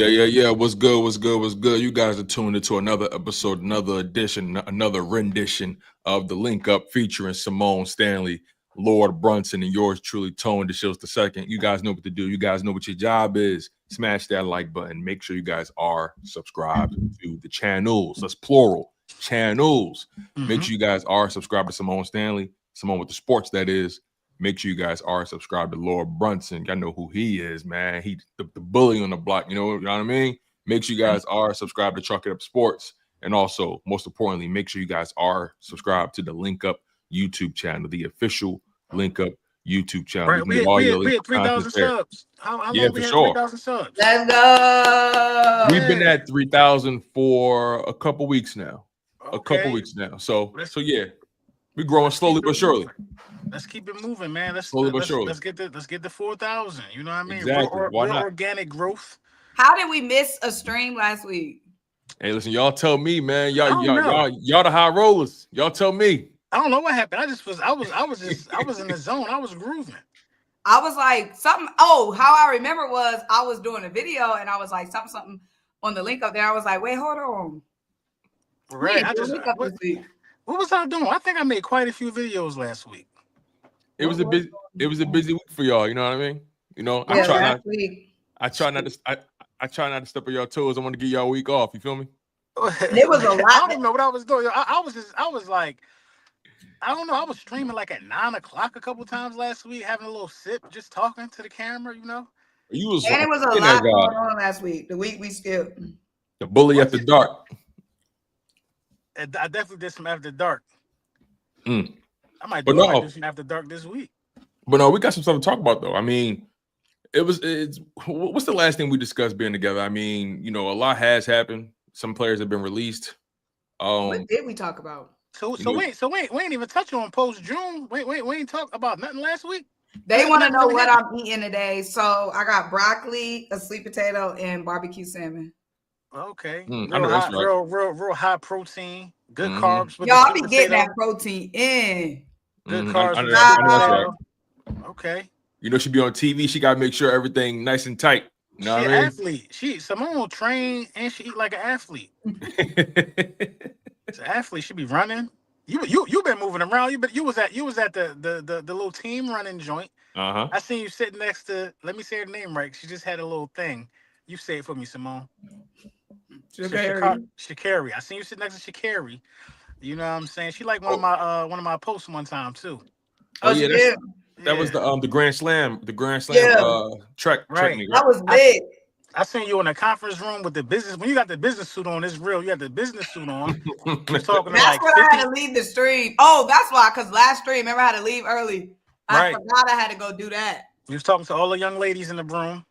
Yeah. What's good? You guys are tuned into another episode, another edition, another rendition of the Link Up featuring Symone Stanley, Lord Brunson, and yours truly, Tone DeShields II. You guys know what to do. You guys know what your job is. Smash that like button. Make sure you guys are subscribed to the channels. That's plural. Channels. Make sure you guys are subscribed to Symone Stanley, Symone with the sports, that is. Make sure you guys are subscribed to Lord Brunson. Y'all know who he is, man. He the bully on the block. You know what I mean? Make sure you guys are subscribed to Chalk It Up Sports. And also, most importantly, make sure you guys are subscribed to the Link Up YouTube channel, the official Link Up YouTube channel. Right, we had 3,000 subs. How long we had 3,000 subs? Let's go. We've been at 3,000 for a couple weeks now. So yeah, we're growing slowly but surely. Let's keep it moving, man. Let's get the 4,000. You know what I mean? Exactly. Why not? Organic growth. How did we miss a stream last week? Hey, listen, y'all tell me, man. Y'all the high rollers. Y'all tell me. I don't know what happened. I was in the zone. I was grooving. I was like something. Oh, how I remember was I was doing a video and I was like something on the link up there. I was like, wait, hold on. Right. What was I doing? I think I made quite a few videos last week. It was a busy week for y'all. You know what I mean? You know, I try not to step on y'all toes. I want to get y'all a week off. You feel me? It was a lot. I don't know what I was doing. I was like, I don't know. I was streaming like at 9 o'clock a couple times last week, having a little sip, just talking to the camera. You know. It was a lot going on last week. The week we skipped. The bully after dark. I definitely did some after dark. I might do some after dark this week. But no, we got some stuff to talk about though. I mean, it's what's the last thing we discussed being together? I mean, you know, a lot has happened. Some players have been released. What did we talk about? So we ain't even touch on post June. We ain't talk about nothing last week. They want to know what I'm eating today. So I got broccoli, a sweet potato, and barbecue salmon. Okay. Real high protein, good carbs. Y'all be getting that protein in. Good carbs. Okay. You know, she be on TV. She got to make sure everything nice and tight. You know what I mean? Athlete. Symone will train and she eat like an athlete. It's an athlete. She be running. You been moving around. You was at the little team running joint. I seen you sitting next to. Let me say her name right. She just had a little thing. You say it for me, Symone. Shakari. I seen you sitting next to Shakari. You know what I'm saying? She like one of my posts one time too. Oh yeah, that was the Grand Slam. The Grand Slam track. Right. That was big. I seen you in a conference room with the business. When you got the business suit on, it's real. You had the business suit on. You're talking that's like what 50. I had to leave the stream. Oh, that's why. Because last stream, remember, I had to leave early. I forgot I had to go do that. You was talking to all the young ladies in the room.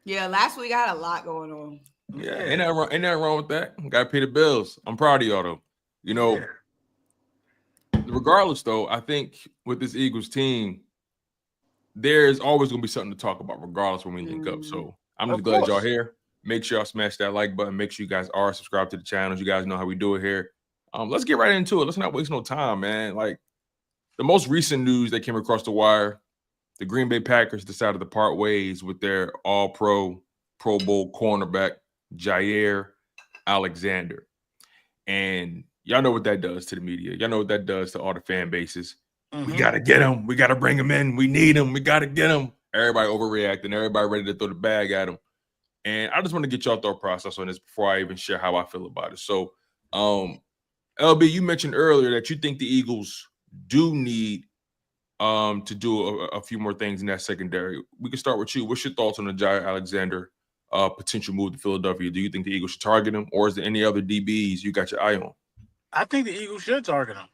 Yeah, last week I had a lot going on. Yeah, ain't nothing wrong with that. Got to pay the bills. I'm proud of y'all though. You know, regardless though, I think with this Eagles team, there's always gonna be something to talk about, regardless when we link up. So I'm just glad y'all here. Make sure y'all smash that like button. Make sure you guys are subscribed to the channels. You guys know how we do it here. Let's get right into it. Let's not waste no time, man. Like the most recent news that came across the wire, the Green Bay Packers decided to part ways with their All-Pro, Pro Bowl cornerback, Jaire Alexander. And y'all know what that does to the media. Y'all know what that does to all the fan bases. We got to get him. We got to bring him in. We need him. We got to get him. Everybody overreacting. Everybody ready to throw the bag at him. And I just want to get y'all thought process on this before I even share how I feel about it. So, LB, you mentioned earlier that you think the Eagles do need to do a few more things in that secondary. We can start with you. What's your thoughts on the Jaire Alexander potential move to Philadelphia? Do you think the Eagles should target him, or is there any other DBs you got your eye on? I think the Eagles should target him.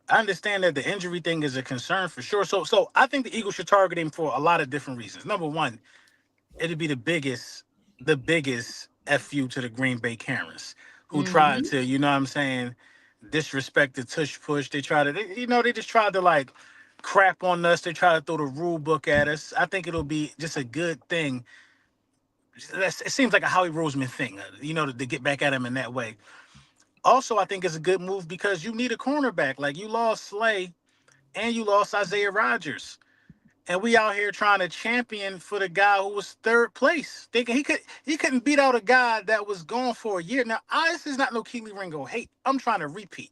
I understand that the injury thing is a concern for sure. So I think the Eagles should target him for a lot of different reasons. Number one, it'd be the biggest FU to the Green Bay Karens who tried to, you know what I'm saying, disrespect the tush push. They just tried to like crap on us. They try to throw the rule book at us. I think it'll be just a good thing. It seems like a Howie Roseman thing, to get back at him in that way. Also, I think it's a good move because you need a cornerback. Like you lost Slay and you lost Isaiah Rodgers. And we out here trying to champion for the guy who was third place. Thinking he couldn't beat out a guy that was gone for a year. Now, this is not no Keely Ringo hate. I'm trying to repeat.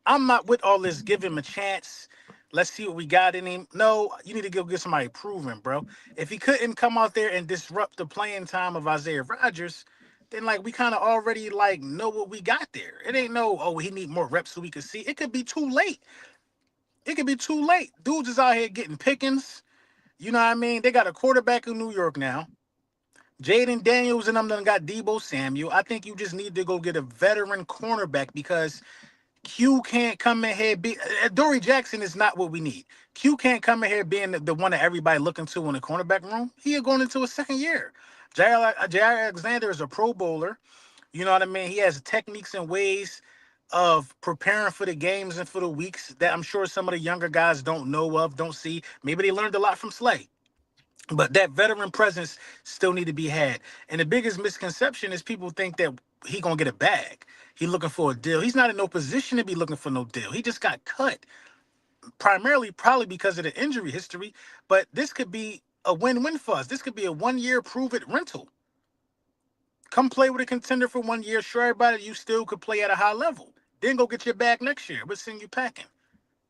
I'm not with all this give him a chance. Let's see what we got in him. No, you need to go get somebody proven, bro. If he couldn't come out there and disrupt the playing time of Isaiah Rodgers, then like we kind of already like know what we got there. It ain't no, oh, he need more reps so we can see. It could be too late. It could be too late. Dudes is out here getting pickings. You know what I mean? They got a quarterback in New York now. Jaden Daniels and them done got Debo Samuel. I think you just need to go get a veteran cornerback because Q can't come in here. Dory Jackson is not what we need. Q can't come in here being the one that everybody looking to in the cornerback room. He is going into a second year. Jaire Alexander is a Pro Bowler. You know what I mean? He has techniques and ways of preparing for the games and for the weeks that I'm sure some of the younger guys don't know of, don't see. Maybe they learned a lot from Slay. But that veteran presence still need to be had. And the biggest misconception is people think that he going to get a bag. He looking for a deal. He's not in no position to be looking for no deal. He just got cut. Primarily, probably because of the injury history. But this could be a win-win for us. This could be a one-year prove-it rental. Come play with a contender for 1 year. Show everybody you still could play at a high level. Then go get your bag next year. We'll send you packing.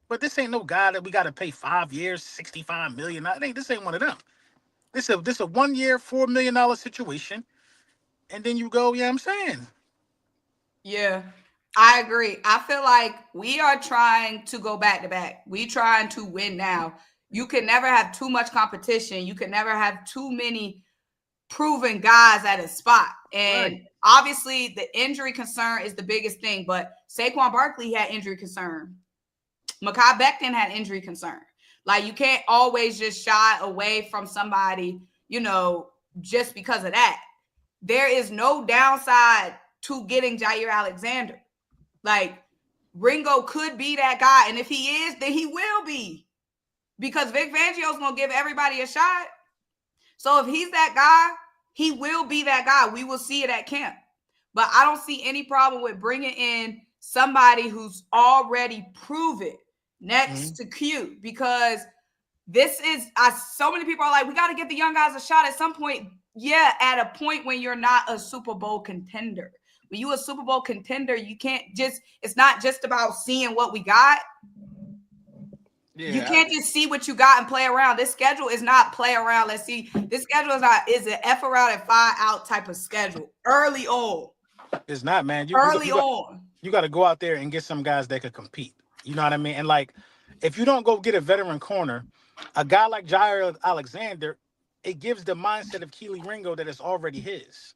But this ain't no guy that we got to pay 5 years, $65 million. This ain't one of them. This is a 1 year, $4 million situation. And then you go, yeah, I'm saying. Yeah, I agree. I feel like we are trying to go back to back. We trying to win now. You can never have too much competition. You can never have too many proven guys at a spot. And obviously the injury concern is the biggest thing, but Saquon Barkley had injury concern. Mekhi Becton had injury concern. Like you can't always just shy away from somebody, you know, just because of that. There is no downside to getting Jaire Alexander. Like Ringo could be that guy. And if he is, then he will be. Because Vic Fangio's going to give everybody a shot. So if he's that guy, he will be that guy. We will see it at camp. But I don't see any problem with bringing in somebody who's already proven next to Q. Because this is, so many people are like, we got to give the young guys a shot at some point. Yeah, at a point when you're not a Super Bowl contender. When you a Super Bowl contender, you can't just, it's not just about seeing what we got. Yeah, you can't just see what you got and play around. This schedule is not play around. Let's see. This schedule is an F around and 5 out type of schedule. Early on. It's not, man. You got to go out there and get some guys that could compete. You know what I mean? And like, if you don't go get a veteran corner, a guy like Jaire Alexander, it gives the mindset of Keely Ringo that it's already his.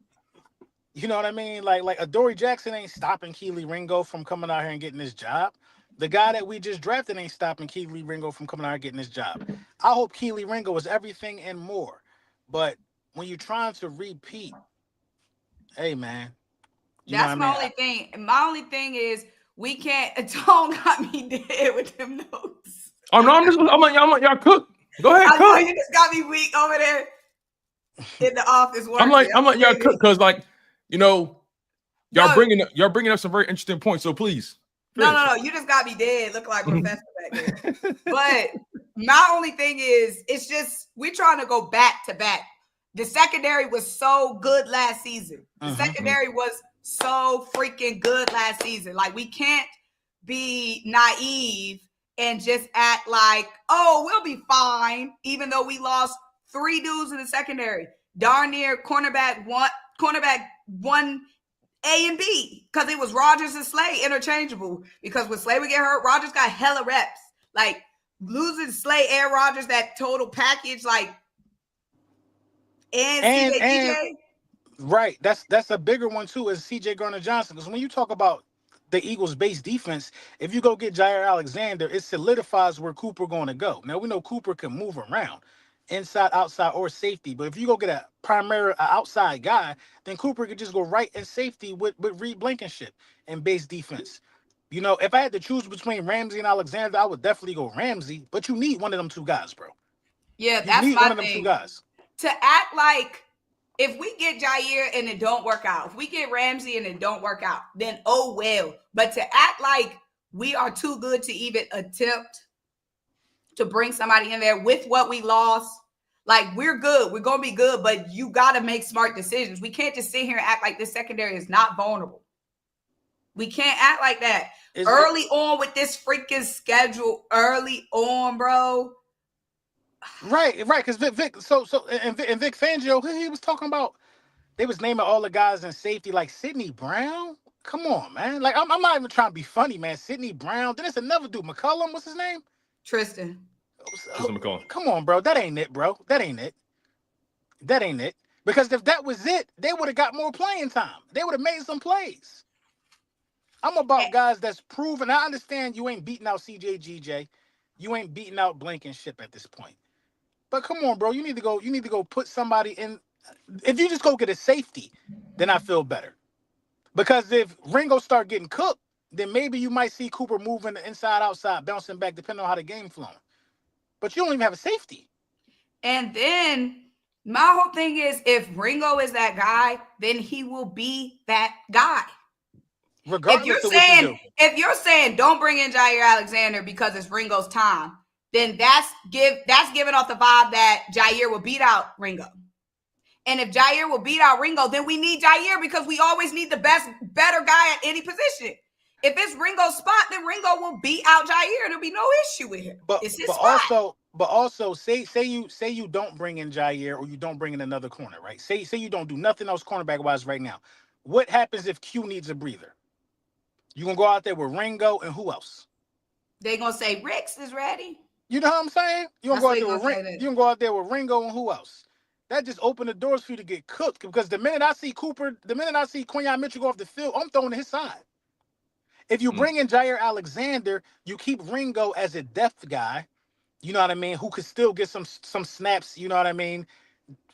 You know what I mean? Like Adoree Jackson ain't stopping Keely Ringo from coming out here and getting his job. The guy that we just drafted ain't stopping Keely Ringo from coming out here and getting his job. I hope Keely Ringo is everything and more. But when you're trying to repeat, hey, man. That's my only thing. My only thing is we can't, Tone got me dead with them notes. Oh, no, I'm like, y'all cook. Go ahead, cook. Know, you just got me weak over there in the office working. I'm like y'all cook because, like, you know, y'all bringing up some very interesting points. So please. No. You just got me dead. Look like Professor back there. But my only thing is, it's just we're trying to go back to back. The secondary was so good last season. The secondary was so freaking good last season. Like, we can't be naive and just act like, oh, we'll be fine, even though we lost 3 dudes in the secondary. Darn near cornerback one A and B, because it was Rodgers and Slay interchangeable. Because when Slay would get hurt, Rodgers got hella reps. Like, losing Slay and Rodgers, that total package, like, and CJ. Right. That's a bigger one, too, is CJ Gardner-Johnson. Because when you talk about the Eagles' base defense, if you go get Jaire Alexander, it solidifies where Cooper going to go. Now, we know Cooper can move around, inside, outside, or safety. But if you go get a primary outside guy, then Cooper could just go right in safety with Reed Blankenship and base defense. You know, if I had to choose between Ramsey and Alexander, I would definitely go Ramsey. But you need one of them 2 guys, bro. Yeah, that's my thing. One of them 2 guys. To act like if we get Jaire and it don't work out, if we get Ramsey and it don't work out, then oh well. But to act like we are too good to even attempt to bring somebody in there with what we lost. Like, we're good. We're going to be good, but you got to make smart decisions. We can't just sit here and act like this secondary is not vulnerable. We can't act like that. Early on with this freaking schedule, early on, bro. Right. Because Vic Vic Fangio, he was talking about, they was naming all the guys in safety like Sidney Brown. Come on, man. Like, I'm not even trying to be funny, man. Sidney Brown. Then there's another dude, McCullum. What's his name? Tristan McCullum. Come on, bro. That ain't it, bro. That ain't it. Because if that was it, they would have got more playing time. They would have made some plays. I'm about guys that's proven. I understand you ain't beating out CJ GJ. You ain't beating out Blankenship at this point. But come on, bro. You need to go put somebody in. If you just go get a safety, then I feel better. Because if Ringo start getting cooked, then maybe you might see Cooper moving the inside, outside, bouncing back, depending on how the game flowing. But you don't even have a safety. And then my whole thing is, if Ringo is that guy, then he will be that guy. Regardless if you're saying don't bring in Jaire Alexander because it's Ringo's time, then that's giving off the vibe that Jaire will beat out Ringo. And if Jaire will beat out Ringo, then we need Jaire because we always need the better guy at any position. If it's Ringo's spot, then Ringo will beat out Jaire. There'll be no issue with him. It's his spot. Also, say you don't bring in Jaire or you don't bring in another corner, right? Say you don't do nothing else cornerback wise right now. What happens if Q needs a breather? You gonna go out there with Ringo and who else? They gonna say Ricks is ready. You know what I'm saying? You gonna go out there with Ringo and who else? That just opened the doors for you to get cooked. Because the minute I see Quinyon Mitchell go off the field, I'm throwing to his side. If you bring in Jaire Alexander, you keep Ringo as a depth guy, you know what I mean, who could still get some snaps, you know what I mean,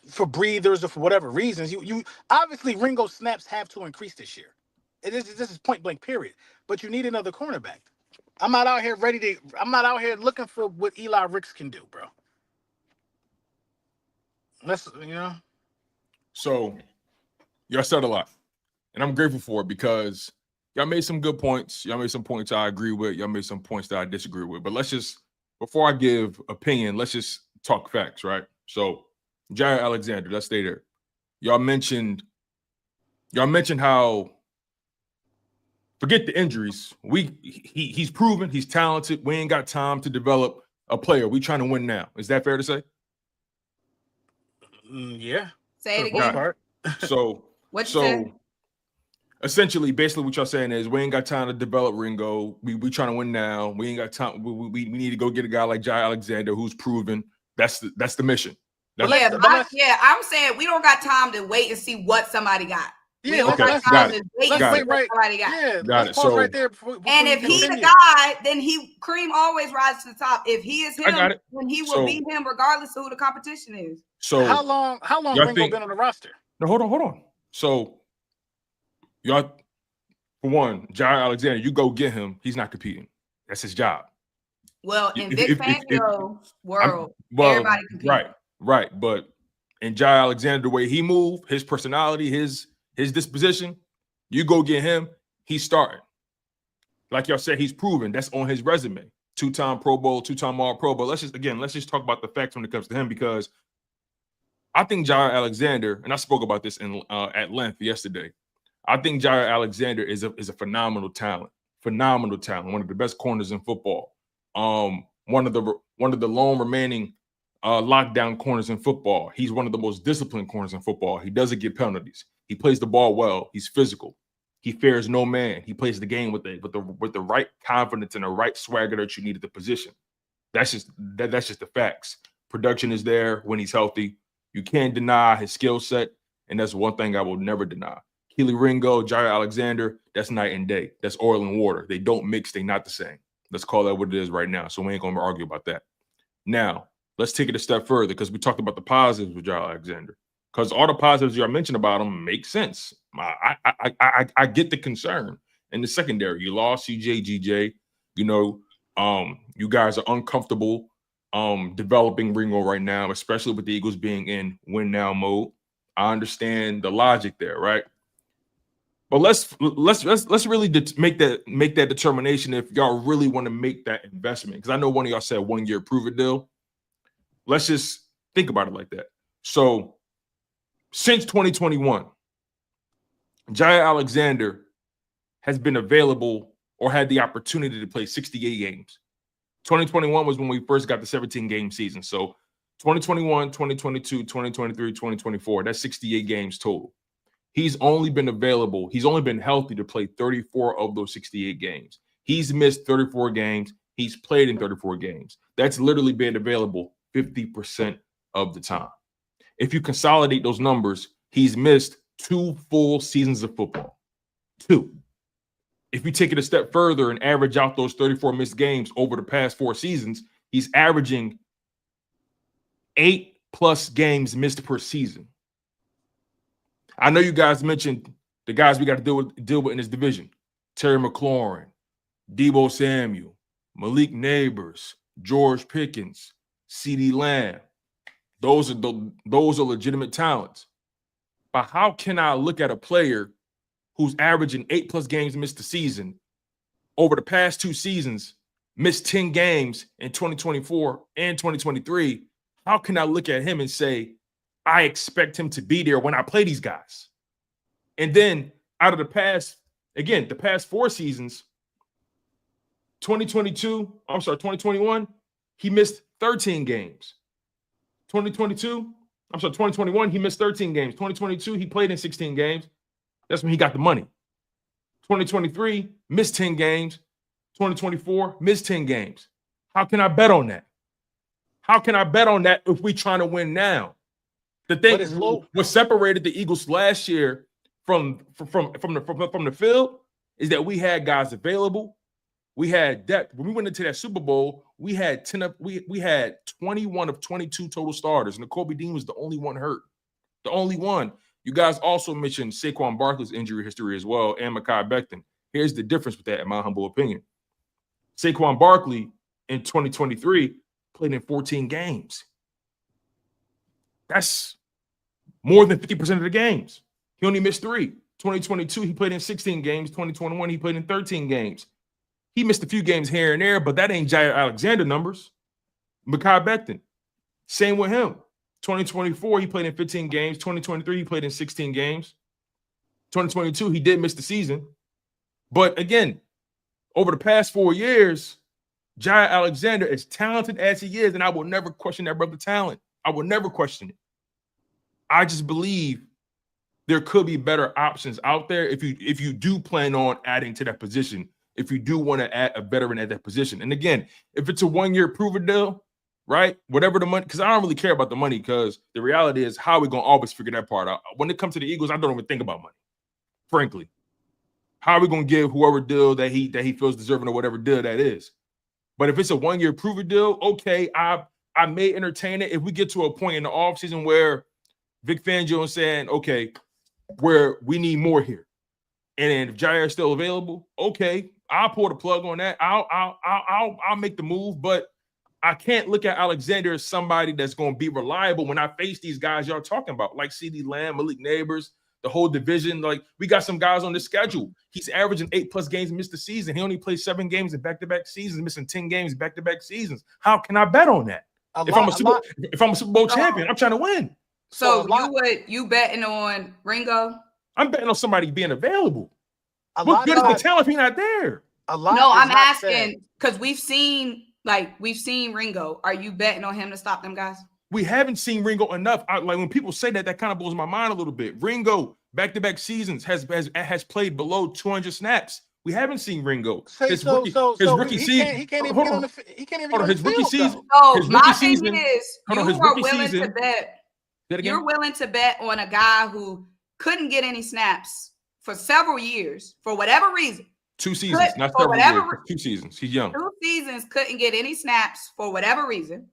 for breathers or for whatever reasons. You obviously Ringo snaps have to increase this year. This is point blank period. But you need another cornerback. I'm not out here looking for what Eli Ricks can do, bro. So y'all said a lot, and I'm grateful for it because y'all made some good points. Y'all made some points I agree with. Y'all made some points that I disagree with. But let's just, before I give opinion, let's just talk facts, right? So Jaire Alexander, let's stay there. Y'all mentioned how, forget the injuries. He's proven, he's talented. We ain't got time to develop a player. We trying to win now. Is that fair to say? Yeah. Say it again. So essentially, basically what y'all saying is we ain't got time to develop Ringo. We trying to win now. We ain't got time. We need to go get a guy like Jaire Alexander who's proven. That's the mission. I'm saying we don't got time to wait and see what somebody got. Yeah, let's wait right. Yeah, got it. Pause right there. Before and if he's the guy, then Cream always rises to the top. If he is him, then he will beat him regardless of who the competition is. So how long Ringo been on the roster? No, hold on. So y'all, for one, Jaire Alexander, you go get him. He's not competing. That's his job. Well, in Vic Fangio's world, everybody competes. Right. But in Jaire Alexander, the way he move, his personality, his disposition, you go get him, he's starting. Like y'all said, he's proven. That's on his resume. 2-time Pro Bowl, 2-time All-Pro. But let's just talk about the facts when it comes to him, because I think Jaire Alexander, and I spoke about this at length yesterday, I think Jaire Alexander is a phenomenal talent. One of the best corners in football. One of the lone remaining lockdown corners in football. He's one of the most disciplined corners in football. He doesn't get penalties. He plays the ball well. He's physical. He fears no man. He plays the game with the right confidence and the right swagger that you need at the position. That's just the facts. Production is there when he's healthy. You can't deny his skill set, and that's one thing I will never deny. Keely Ringo, Jaire Alexander, that's night and day. That's oil and water. They don't mix. They're not the same. Let's call that what it is right now. So we ain't going to argue about that. Now, let's take it a step further, because we talked about the positives with Jaire Alexander. Because all the positives you mentioned about him make sense. I get the concern in the secondary. You lost CJ GJ. You guys are uncomfortable developing Ringo right now, especially with the Eagles being in win now mode. I understand the logic there, right? But let's really make that determination if y'all really want to make that investment. Because I know one of y'all said 1 year prove it deal. Let's just think about it like that. So since 2021, Jaire Alexander has been available or had the opportunity to play 68 games. 2021 was when we first got the 17-game season. So 2021, 2022, 2023, 2024, that's 68 games total. He's only been available. He's only been healthy to play 34 of those 68 games. He's missed 34 games. He's played in 34 games. That's literally been available 50% of the time. If you consolidate those numbers, he's missed 2 full seasons of football. 2. If you take it a step further and average out those 34 missed games over the past 4 seasons, he's averaging 8+ games missed per season. I know you guys mentioned the guys we got to deal with in this division: Terry McLaurin, Deebo Samuel, Malik Neighbors, George Pickens, CeeDee Lamb. Those are legitimate talents. But how can I look at a player who's averaging 8+ games missed a season over the past 2 seasons, missed 10 games in 2024 and 2023? How can I look at him and say, I expect him to be there when I play these guys? And then out of the past 4 seasons, 2021, he missed 13 games. 2021, he missed 13 games. 2022, he played in 16 games. That's when he got the money. 2023, missed 10 games. 2024, missed 10 games. How can I bet on that? How can I bet on that if we're trying to win now? The thing is, what separated the Eagles last year from the field is that we had guys available. We had depth. When we went into that Super Bowl, we had 21 of 22 total starters, and Nakobe Dean was the only one hurt. The only one. You guys also mentioned Saquon Barkley's injury history as well, and Mekhi Becton. Here's the difference with that, in my humble opinion. Saquon Barkley in 2023 played in 14 games. That's more than 50% of the games. He only missed 3. 2022, he played in 16 games. 2021, he played in 13 games. He missed a few games here and there, but that ain't Jaire Alexander numbers. Mekhi Becton, same with him. 2024, he played in 15 games. 2023, he played in 16 games. 2022, he did miss the season. But again, over the past 4 years, Jaire Alexander, as talented as he is, and I will never question that brother's talent. I will never question it. I just believe there could be better options out there if you do plan on adding to that position, if you do want to add a veteran at that position. And again, if it's a 1-year prove-it deal, right? Whatever the money, because I don't really care about the money, because the reality is how we're going to always figure that part out. When it comes to the Eagles, I don't even think about money, frankly. How are we going to give whoever deal that he feels deserving or whatever deal that is? But if it's a 1-year prove-it deal, okay, I may entertain it if we get to a point in the offseason where Vic Fangio is saying, okay, where we need more here. And if Jaire is still available, okay, I'll pull the plug on that. I'll make the move, but I can't look at Alexander as somebody that's going to be reliable when I face these guys y'all talking about, like CeeDee Lamb, Malik Neighbors, the whole division. Like, we got some guys on the schedule. He's averaging 8+ games missed the season. He only played 7 games in back-to-back seasons, missing 10 games back-to-back seasons. How can I bet on that? If I'm a Super Bowl champion, I'm trying to win. So you betting on Ringo? I'm betting on somebody being available. What good is the talent if he's not there? No, I'm asking because we've seen Ringo. Are you betting on him to stop them guys? We haven't seen Ringo enough. Like, when people say that kind of blows my mind a little bit. Ringo, back-to-back seasons, has played below 200 snaps. We haven't seen Ringo. His rookie season. He can't even get on the field. He can't even get on his rookie season. So my thing is, you are willing to bet. You're willing to bet on a guy who couldn't get any snaps for several years for whatever reason. 2 seasons, not several years. 2 seasons. He's young. 2 seasons, couldn't get any snaps for whatever reason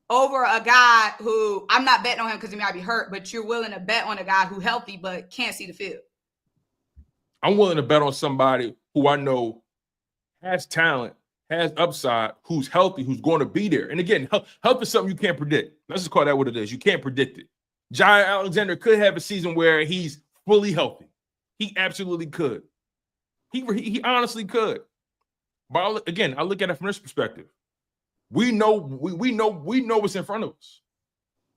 over a guy who, I'm not betting on him because he might be hurt, but you're willing to bet on a guy who's healthy but can't see the field. I'm willing to bet on somebody who I know has talent, has upside, who's healthy, who's going to be there. And again, health is something you can't predict. Let's just call that what it is. You can't predict it. Jaire Alexander could have a season where he's fully healthy. He absolutely could. He honestly could. But again, I look at it from this perspective. We know what's in front of us.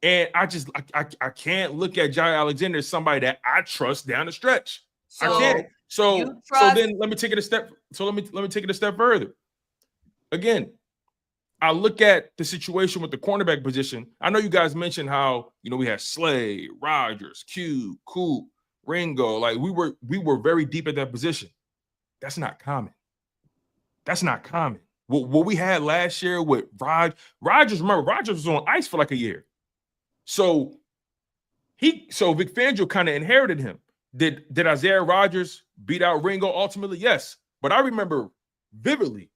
And I can't look at Jaire Alexander as somebody that I trust down the stretch. I can't. So then let me take it a step. So let me take it a step further. Again, I look at the situation with the cornerback position. I know you guys mentioned how, we had Slay, Rodgers, Q, Coop, Ringo. Like we were very deep at that position. That's not common. That's not common. What we had last year with Rodgers, remember, Rodgers was on ice for like a year. So Vic Fangio kind of inherited him. Did Isaiah Rodgers beat out Ringo ultimately? Yes. But I remember vividly,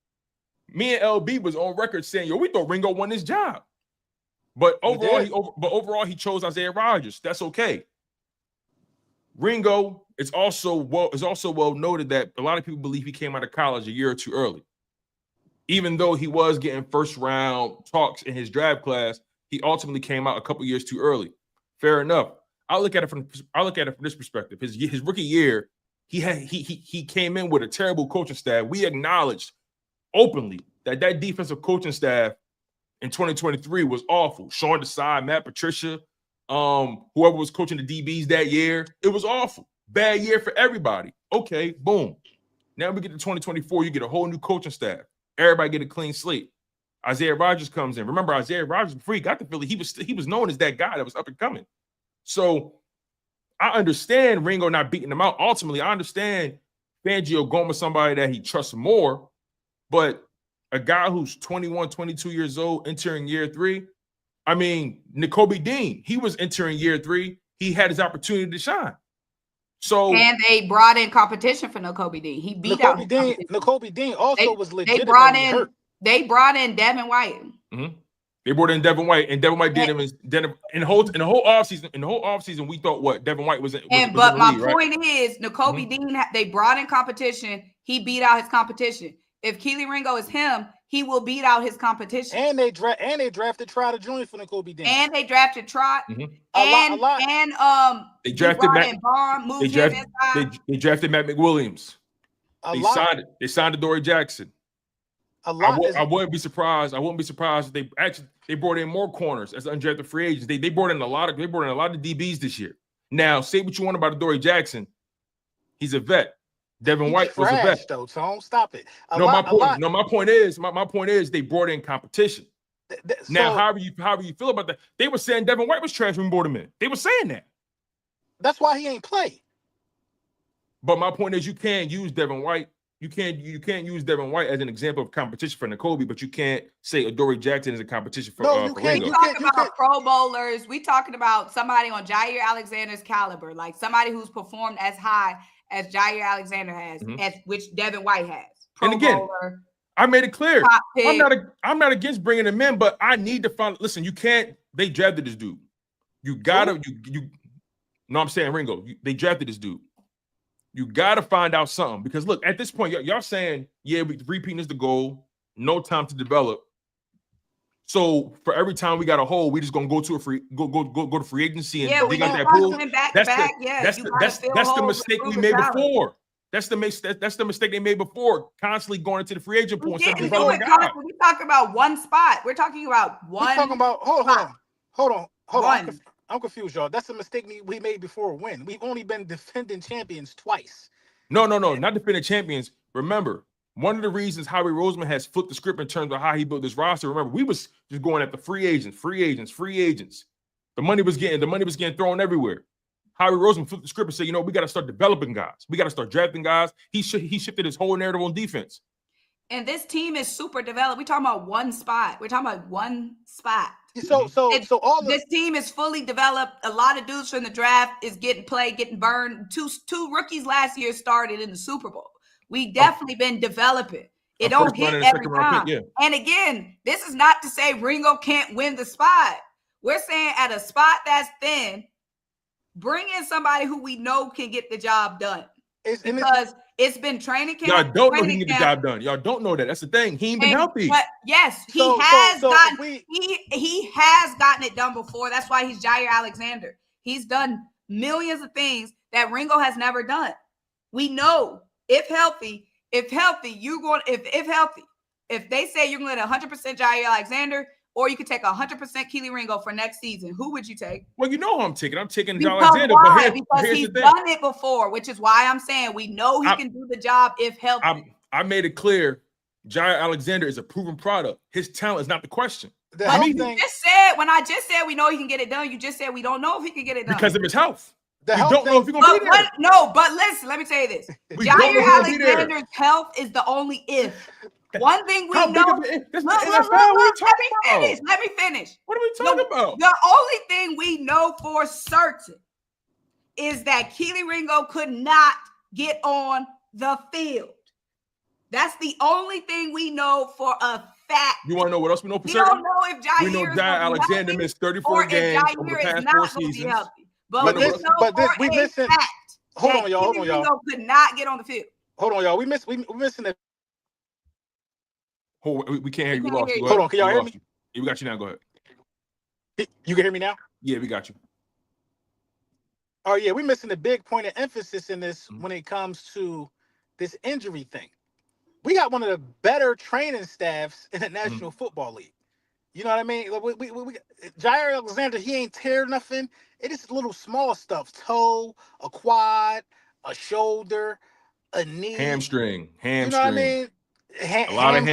me and LB was on record saying, we thought Ringo won this job. But overall, he chose Isaiah Rodgers. That's okay. Ringo is also well noted that a lot of people believe he came out of college a year or two early. Even though he was getting first round talks in his draft class, he ultimately came out a couple years too early. Fair enough. I look at it from this perspective. His rookie year, he came in with a terrible coaching staff. We acknowledged openly that defensive coaching staff in 2023 was awful. Sean Desai, Matt Patricia, whoever was coaching the DBs that year, it was awful. Bad year for everybody. Okay, boom. Now we get to 2024, you get a whole new coaching staff. Everybody get a clean slate. Isaiah Rodgers comes in. Remember, Isaiah Rodgers, before he got to Philly, he was known as that guy that was up and coming. So I understand Ringo not beating him out. Ultimately, I understand Fangio going with somebody that he trusts more. But a guy who's 21, 22 years old, entering year 3, I mean, Nakobe Dean, he was entering year 3. He had his opportunity to shine. So and they brought in competition for Nakobe Dean. He beat out Nakobe Dean also was legitimately hurt. They brought in Devin White. Mm-hmm. They brought in Devin White, and Devin White did him in the whole offseason. In the whole offseason, we thought what Devin White was in. But my point is, Nakobe Dean, they brought in competition. He beat out his competition. If Keely Ringo is him, he will beat out his competition. And they drafted Trot to join for Nakobe Dean. And they drafted Trot. Mm-hmm. A lot. And they drafted Matt. They drafted Matt McWilliams. They signed Adoree Jackson. I wouldn't be surprised. I wouldn't be surprised if they brought in more corners as undrafted free agents. They brought in a lot of DBs this year. Now, say what you want about Adoree Jackson. He's a vet. Devin White was a vet. Though, Tone, stop it. My point is they brought in competition. Now, however you feel about that, they were saying Devin White was trash when we brought him in. They were saying that. That's why he ain't play. But my point is, you can't use Devin White. You can't use Devin White as an example of competition for Nakobe, but you can't say Adoree Jackson is a competition for Ringo. We talking about Pro Bowlers. We talking about somebody on Jaire Alexander's caliber, like somebody who's performed as high as Jaire Alexander has, which Devin White has. Pro Bowler, I made it clear. I'm not against bringing him in, but I need to find. Listen, you can't. They drafted this dude. You gotta. No, I'm saying Ringo. They drafted this dude. You got to find out something because look, at this point, y'all saying, repeating is the goal. No time to develop. So for every time we got a hole, we just gonna go to to free agency and dig out that pool. That's the mistake we made before. That's the mistake they made before. Constantly going into the free agent pool. We talking about one spot. We're talking about one. We're talking about hold on. I'm confused, y'all. That's a mistake we made before. When we've only been defending champions twice. No, not defending champions. Remember, one of the reasons Howie Roseman has flipped the script in terms of how he built this roster. Remember, we was just going at the free agents. The money was getting thrown everywhere. Howie Roseman flipped the script and said, we got to start developing guys. We got to start drafting guys. He shifted his whole narrative on defense. And this team is super developed. We're talking about one spot. This team is fully developed. A lot of dudes from the draft is getting burned. Two rookies last year started in the Super Bowl. We definitely been developing. It don't hit every time. And again, this is not to say Ringo can't win the spot. We're saying at a spot that's thin, bring in somebody who we know can get the job done. Because it's been training camp. Y'all don't know he can get the job done. Y'all don't know that. That's the thing. He ain't been healthy. But yes, he has gotten it done before. That's why he's Jaire Alexander. He's done millions of things that Ringo has never done. We know if healthy, you're going if healthy. If they say you're going to let 100% Jaire Alexander, or you could take 100% Keely Ringo for next season, who would you take? Well, you know who I'm taking. I'm taking Jaire Because Alexander. why? But Because he's done it before, which is why I'm saying we know he can do the job if healthy. I made it clear. Jaire Alexander is a proven product. His talent is not the question. But you just said, when I just said we know he can get it done, you just said we don't know if he can get it done. Because of his health. We don't know if he's going to be there. No, but listen, let me tell you this. Jaire Alexander's health is the only if. One thing we know. Let me finish. What are we talking about? The only thing we know for certain is that Keely Ringo could not get on the field. That's the only thing we know for a fact. You want to know what else we know for certain? We don't know if Jaire we know Jaire Alexander missed 34 games over the past 4 seasons. But we missing. Hold on, y'all. Ringo could not get on the field. Hold on, y'all. We missing it. We can't hear you. We lost you. Hold on, can y'all hear me? Yeah, we got you now. Go ahead. You can hear me now? Yeah, we got you. Oh, yeah, we're missing a big point of emphasis in this when it comes to this injury thing. We got one of the better training staffs in the National Football League. You know what I mean? Jaire Alexander, he ain't tear nothing. It is little small stuff. Toe, a quad, a shoulder, a knee. Hamstring. You know what I mean? A lot of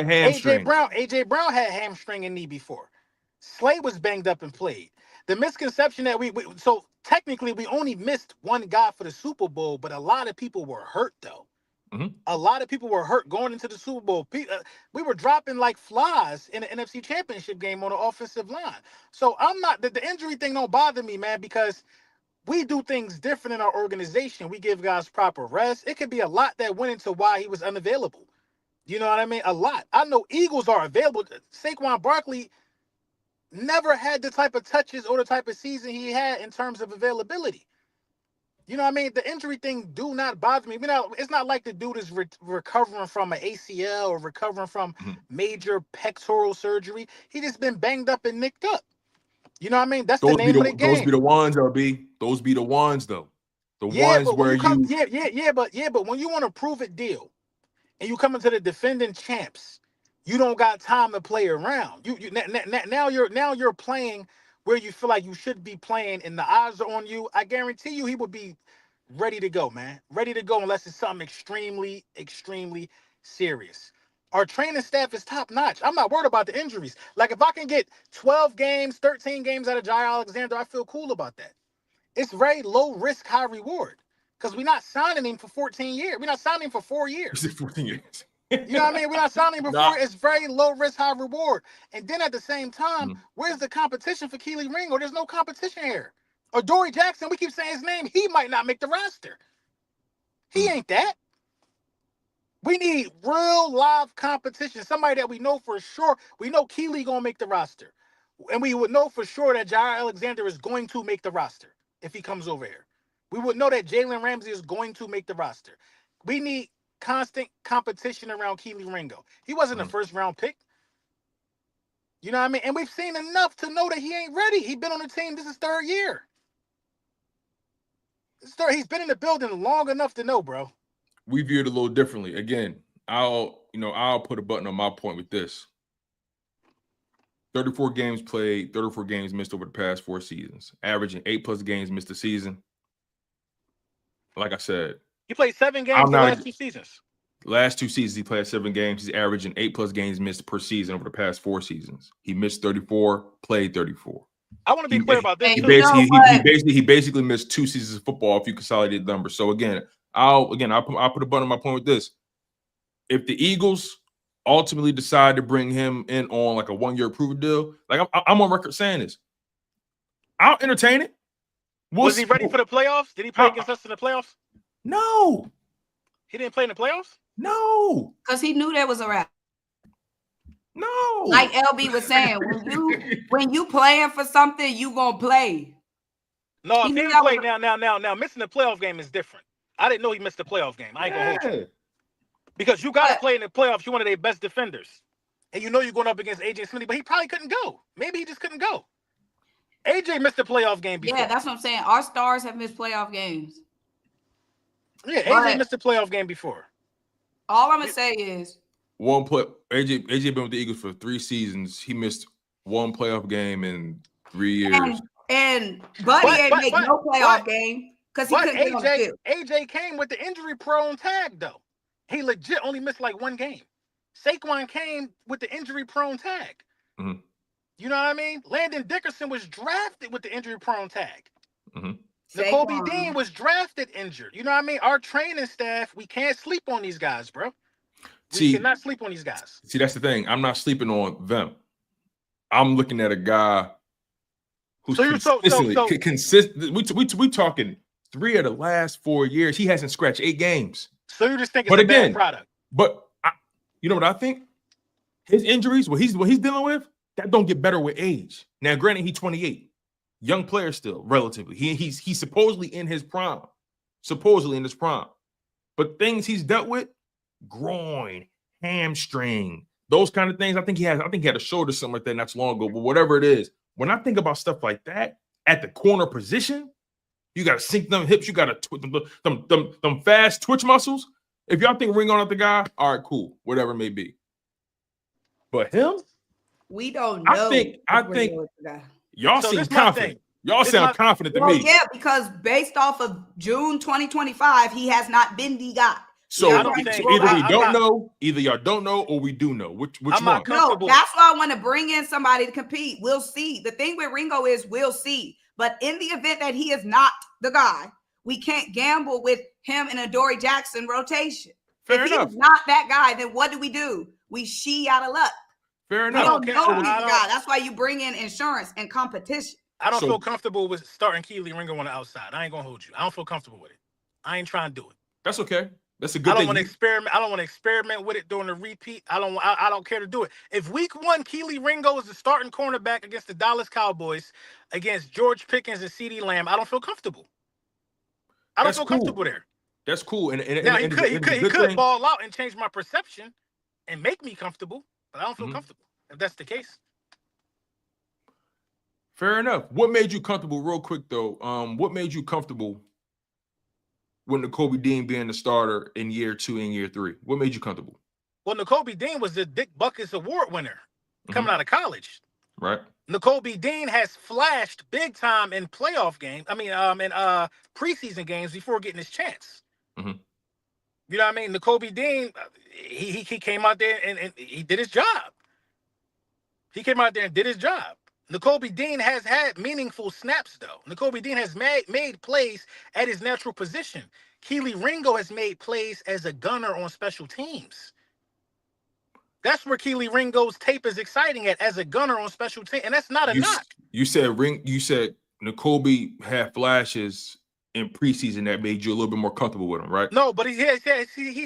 hamstring. AJ Brown had hamstring and knee before. Slay was banged up and played. The misconception that so technically we only missed one guy for the Super Bowl, but a lot of people were hurt though. A lot of people were hurt going into the Super Bowl. We were dropping like flies in the NFC Championship game on the offensive line. So I'm not the injury thing don't bother me, man, because we do things different in our organization. We give guys proper rest. It could be a lot that went into why he was unavailable. You know what I mean? A lot. I know Eagles are available. Saquon Barkley never had the type of touches or the type of season he had in terms of availability. You know what I mean? The injury thing do not bother me. It's not like the dude is recovering from an ACL or recovering from major pectoral surgery. He just been banged up and nicked up. You know what I mean? That's the name of the game. Those be the ones, LB. Those be the ones, though. But when you want to prove it deal, and you come into the defending champs, you don't got time to play around. Now you're playing where you feel like you should be playing, and the eyes are on you. I guarantee you he would be ready to go, man. Ready to go unless it's something extremely, extremely serious. Our training staff is top notch. I'm not worried about the injuries. Like if I can get 12 games, 13 games out of Jaire Alexander, I feel cool about that. It's very low risk, high reward. Because we're not signing him for 14 years. We're not signing him for 4 years. 14 years. You know what I mean? We're not signing him for It's very low risk, high reward. And then at the same time, where's the competition for Keely Ringo? There's no competition here. Or Dory Jackson, we keep saying his name. He might not make the roster. He ain't that. We need real live competition. Somebody that we know for sure. We know Keely going to make the roster. And we would know for sure that Jaire Alexander is going to make the roster if he comes over here. We would know that Jalen Ramsey is going to make the roster. We need constant competition around Keely Ringo. He wasn't a first-round pick. You know what I mean? And we've seen enough to know that he ain't ready. He's been on the team. This is 3rd year. He's been in the building long enough to know, bro. We view it a little differently. Again, I'll put a button on my point with this. 34 games played, 34 games missed over the past 4 seasons, averaging 8+ games missed a season. Like I said, he played 7 games the last 2 seasons. Last 2 seasons, he played 7 games. He's averaging 8+ games missed per season over the past 4 seasons. He missed 34, played 34. I want to be clear about this. He basically missed 2 seasons of football if you consolidate the numbers. So again, I'll put a button on my point with this. If the Eagles ultimately decide to bring him in on like a 1-year proven deal, like I'm on record saying this, I'll entertain it. Was he ready for the playoffs? Did he play against us in the playoffs? No. He didn't play in the playoffs? No. Because he knew that was a wrap. No. Like LB was saying, when you playing for something, you gonna play. No, if he didn't play now, missing the playoff game is different. I didn't know he missed the playoff game. I ain't gonna hold you. Because you got to play in the playoffs. You're one of their best defenders. And you know you're going up against AJ Smithy, but he probably couldn't go. Maybe he just couldn't go. AJ missed the playoff game before. Yeah, that's what I'm saying. Our stars have missed playoff games. Yeah, AJ missed a playoff game before. All I'm gonna say is one play. AJ been with the Eagles for 3 seasons. He missed one playoff game in 3 years. And Buddy ain't make no playoff game because he couldn't get on the field. AJ came with the injury-prone tag, though. He legit only missed like 1 game. Saquon came with the injury-prone tag. Mm-hmm. You know what I mean? Landon Dickerson was drafted with the injury-prone tag. Mm-hmm. Nakobe Dean was drafted injured. You know what I mean? Our training staff, we can't sleep on these guys, bro. We cannot sleep on these guys. See, that's the thing. I'm not sleeping on them. I'm looking at a guy who's consistent. We talking 3 of the last 4 years. He hasn't scratched 8 games. So you just think it's a bad product. But you know what I think? His injuries, what he's dealing with, that don't get better with age. Now, granted, he's 28. Young player still, relatively. He's supposedly in his prime. But things he's dealt with, groin, hamstring, those kind of things. I think he had a shoulder something like that not too long ago. But whatever it is, when I think about stuff like that at the corner position, you got to sink them hips. You got to them fast twitch muscles. If y'all think Ringo not the guy, all right, cool, whatever it may be. But him, we don't know. I think y'all seem confident. Y'all sound confident to me. Yeah, because based off of June 2025, he has not been the guy. So either y'all don't know, or we do know. Which one? No, that's why I want to bring in somebody to compete. We'll see. The thing with Ringo is we'll see. But in the event that he is not the guy, we can't gamble with him in a Dory Jackson rotation. If he's not that guy, then what do? We out of luck. Fair enough. We don't know he's the guy. That's why you bring in insurance and competition. I don't feel comfortable with starting Keely Ringo on the outside. I ain't gonna hold you. I don't feel comfortable with it. I ain't trying to do it. That's okay. That's a good thing. I don't want to experiment. I don't want to experiment with it during the repeat. I don't care to do it. If week 1, Keely Ringo is the starting cornerback against the Dallas Cowboys, against George Pickens and CeeDee Lamb, I don't feel comfortable. I don't feel comfortable there. That's cool. And he could ball out and change my perception and make me comfortable, but I don't feel comfortable if that's the case. Fair enough. What made you comfortable, real quick though? What made you comfortable with Nakobe Dean being the starter in year 2 and year 3? What made you comfortable? Well, Nakobe Dean was the Dick Buckus Award winner coming out of college. Right. Nakobe Dean has flashed big time in playoff games. I mean, in preseason games before getting his chance. Mm-hmm. You know what I mean? Nakobe Dean, he came out there and he did his job. Nakobe Dean has had meaningful snaps, though. Nakobe Dean has made plays at his natural position. Keely Ringo has made plays as a gunner on special teams. That's where Keely Ringo's tape is exciting as a gunner on special teams, and that's not a knock. You said Nakobe had flashes in preseason that made you a little bit more comfortable with him, right? No, but he's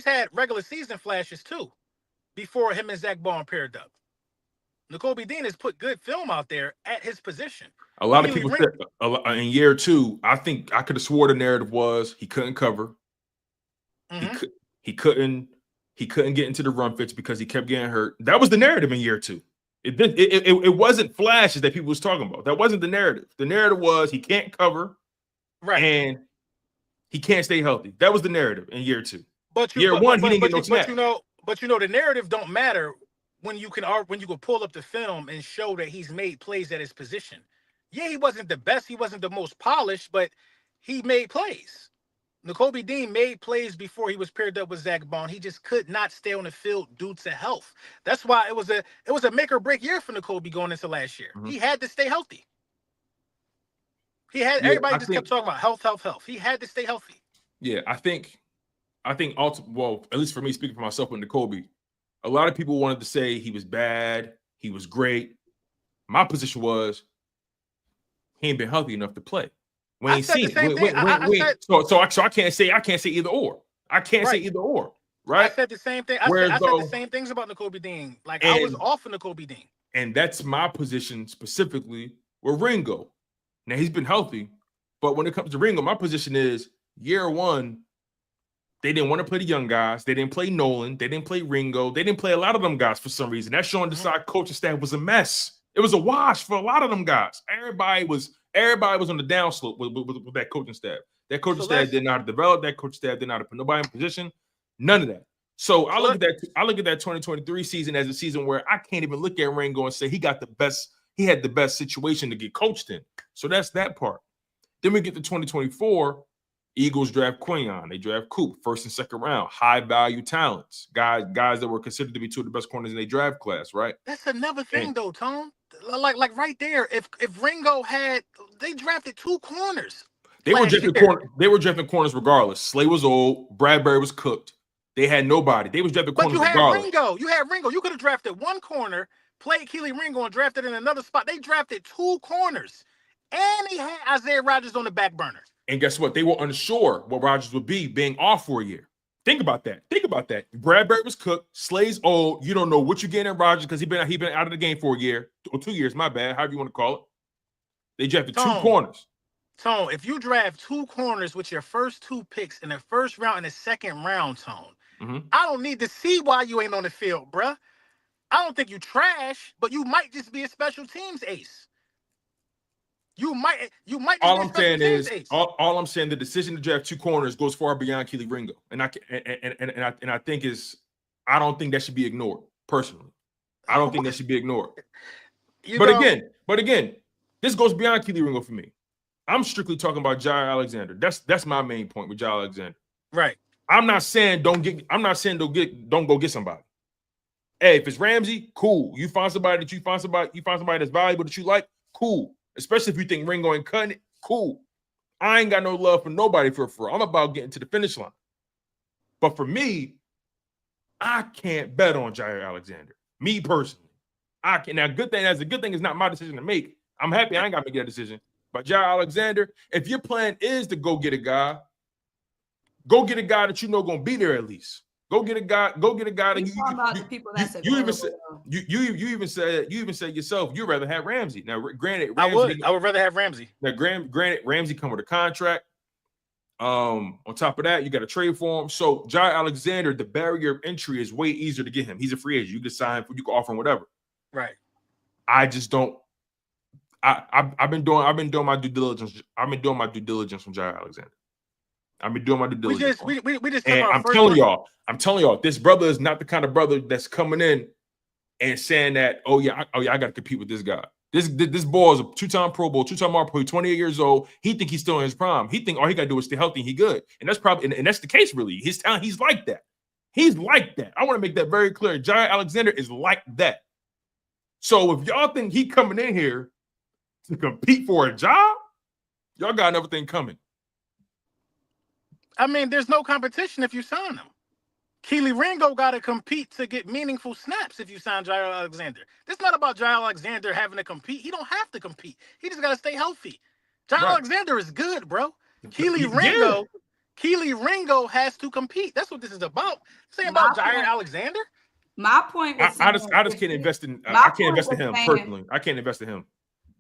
had regular season flashes too, before him and Zach Bond paired up. Nakobe Dean has put good film out there at his position. A lot of people said in year 2, I think I could have swore the narrative was he couldn't cover. Mm-hmm. He couldn't get into the run fits because he kept getting hurt. That was the narrative in year 2. It wasn't flashes that people was talking about. That wasn't the narrative. The narrative was he can't cover, right, and he can't stay healthy. That was the narrative in year 2. But year 1, he didn't get no snap. But the narrative don't matter when you can pull up the film and show that he's made plays at his position. Yeah, he wasn't the best, he wasn't the most polished, but he made plays. Nakobe Dean made plays before he was paired up with Zach Bond. He just could not stay on the field due to health. That's why it was a make or break year for Nakobe going into last year. Mm-hmm. He had to stay healthy. Everybody kept talking about health. He had to stay healthy. Yeah, I think well, at least for me, speaking for myself with Nakobe, a lot of people wanted to say he was bad, he was great. My position was he ain't been healthy enough to play. We ain't seen it. So I can't say either or. I can't say either or. Right? I said the same thing. I said the same things about Nakobe Dean. I was off of Nakobe Dean. And that's my position specifically with Ringo. Now he's been healthy, but when it comes to Ringo, my position is year 1. They didn't want to play the young guys. They didn't play Nolan. They didn't play Ringo. They didn't play a lot of them guys for some reason. That's showing the side coaching staff was a mess. It was a wash for a lot of them guys. Everybody was on the downslope with that coaching staff. That coaching staff didn't know how to develop. That coaching staff didn't know how to put nobody in position. None of that. So I look at that 2023 season as a season where I can't even look at Ringo and say he had the best situation to get coached in. So that's that part. Then we get to 2024. Eagles draft Quinion. They draft Coop, first and second round. High value talents. Guys that were considered to be two of the best corners in their draft class, right? That's another thing, though, Tone. Like right there, if Ringo they drafted 2 corners. They were drafting corners regardless. Slay was old. Bradbury was cooked. They had nobody. They was drafting corners regardless. You had Ringo. You could have drafted 1 corner, played Keely Ringo, and drafted in another spot. They drafted 2 corners, and he had Isaiah Rodgers on the back burner. And guess what? They were unsure what Rodgers would be being off for a year. Think about that. Bradbury was cooked. Slay's old. You don't know what you're getting at Rodgers because he been out of the game for a year or 2 years. My bad. However you want to call it. They drafted 2 corners. Tone, if you draft 2 corners with your first 2 picks in the first round and the second round, Tone, I don't need to see why you ain't on the field, bruh. I don't think you trash, but you might just be a special teams ace. You might. All I'm saying is, the decision to draft 2 corners goes far beyond Keely Ringo, and I don't think that should be ignored. Personally, I don't think that should be ignored. But again, this goes beyond Keely Ringo for me. I'm strictly talking about Jaire Alexander. That's my main point with Jaire Alexander. Right. I'm not saying don't go get somebody. Hey, if it's Ramsey, cool. You find somebody that's valuable that you like, cool. Especially if you think Ringo ain't cutting it, cool. I ain't got no love for nobody for real. I'm about getting to the finish line. But for me, I can't bet on Jaire Alexander. Me personally. I can. Now, good thing is not my decision to make. I'm happy I ain't got to make that decision. But Jaire Alexander, if your plan is to go get a guy that you know gonna be there at least. Go get a guy that you even said yourself you'd rather have Ramsey. Now, granted, I would rather have Ramsey. Now, granted, Ramsey come with a contract. On top of that, you got to trade for him. So Jaire Alexander, the barrier of entry is way easier to get him. He's a free agent. You can sign for, you can offer him whatever. Right. I just don't. I've been doing my due diligence. I've been doing my due diligence from Jaire Alexander. I've been doing my due diligence. We just. And I'm telling y'all, this brother is not the kind of brother that's coming in and saying that, oh yeah, I got to compete with this guy. This boy is a 2-time Pro Bowl, 2-time All-Pro, 28 years old. He think he's still in his prime. He think all he got to do is stay healthy and he good. And that's probably, and that's the case really. His talent, he's like that. He's like that. I want to make that very clear. Jaire Alexander is like that. So if y'all think he coming in here to compete for a job, y'all got another thing coming. I mean, there's no competition if you sign him. Keely Ringo got to compete to get meaningful snaps if you sign Jaire Alexander. This is not about Jaire Alexander having to compete. He don't have to compete. He just got to stay healthy. Jaire Alexander is good, bro. Keely Ringo has to compete. That's what this is about. This ain't about Jaire Alexander. My point was I just can't invest in I can't invest in him personally. I can't invest in him.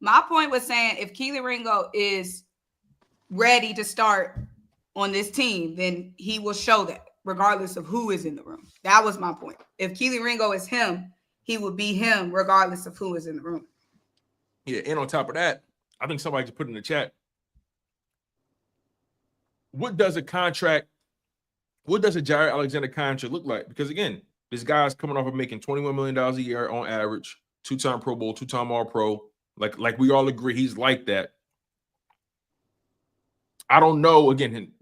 My point was saying if Keely Ringo is ready to start on this team, then he will show that regardless of who is in the room. That was my point. If Keely Ringo is him, he would be him regardless of who is in the room. Yeah, and on top of that, I think somebody just put in the chat, what does a Jaire Alexander contract look like? Because again, this guy's coming off of making $21 million a year on average, 2-time Pro Bowl, 2-time All-Pro. Like we all agree, he's like that. I don't know. Again,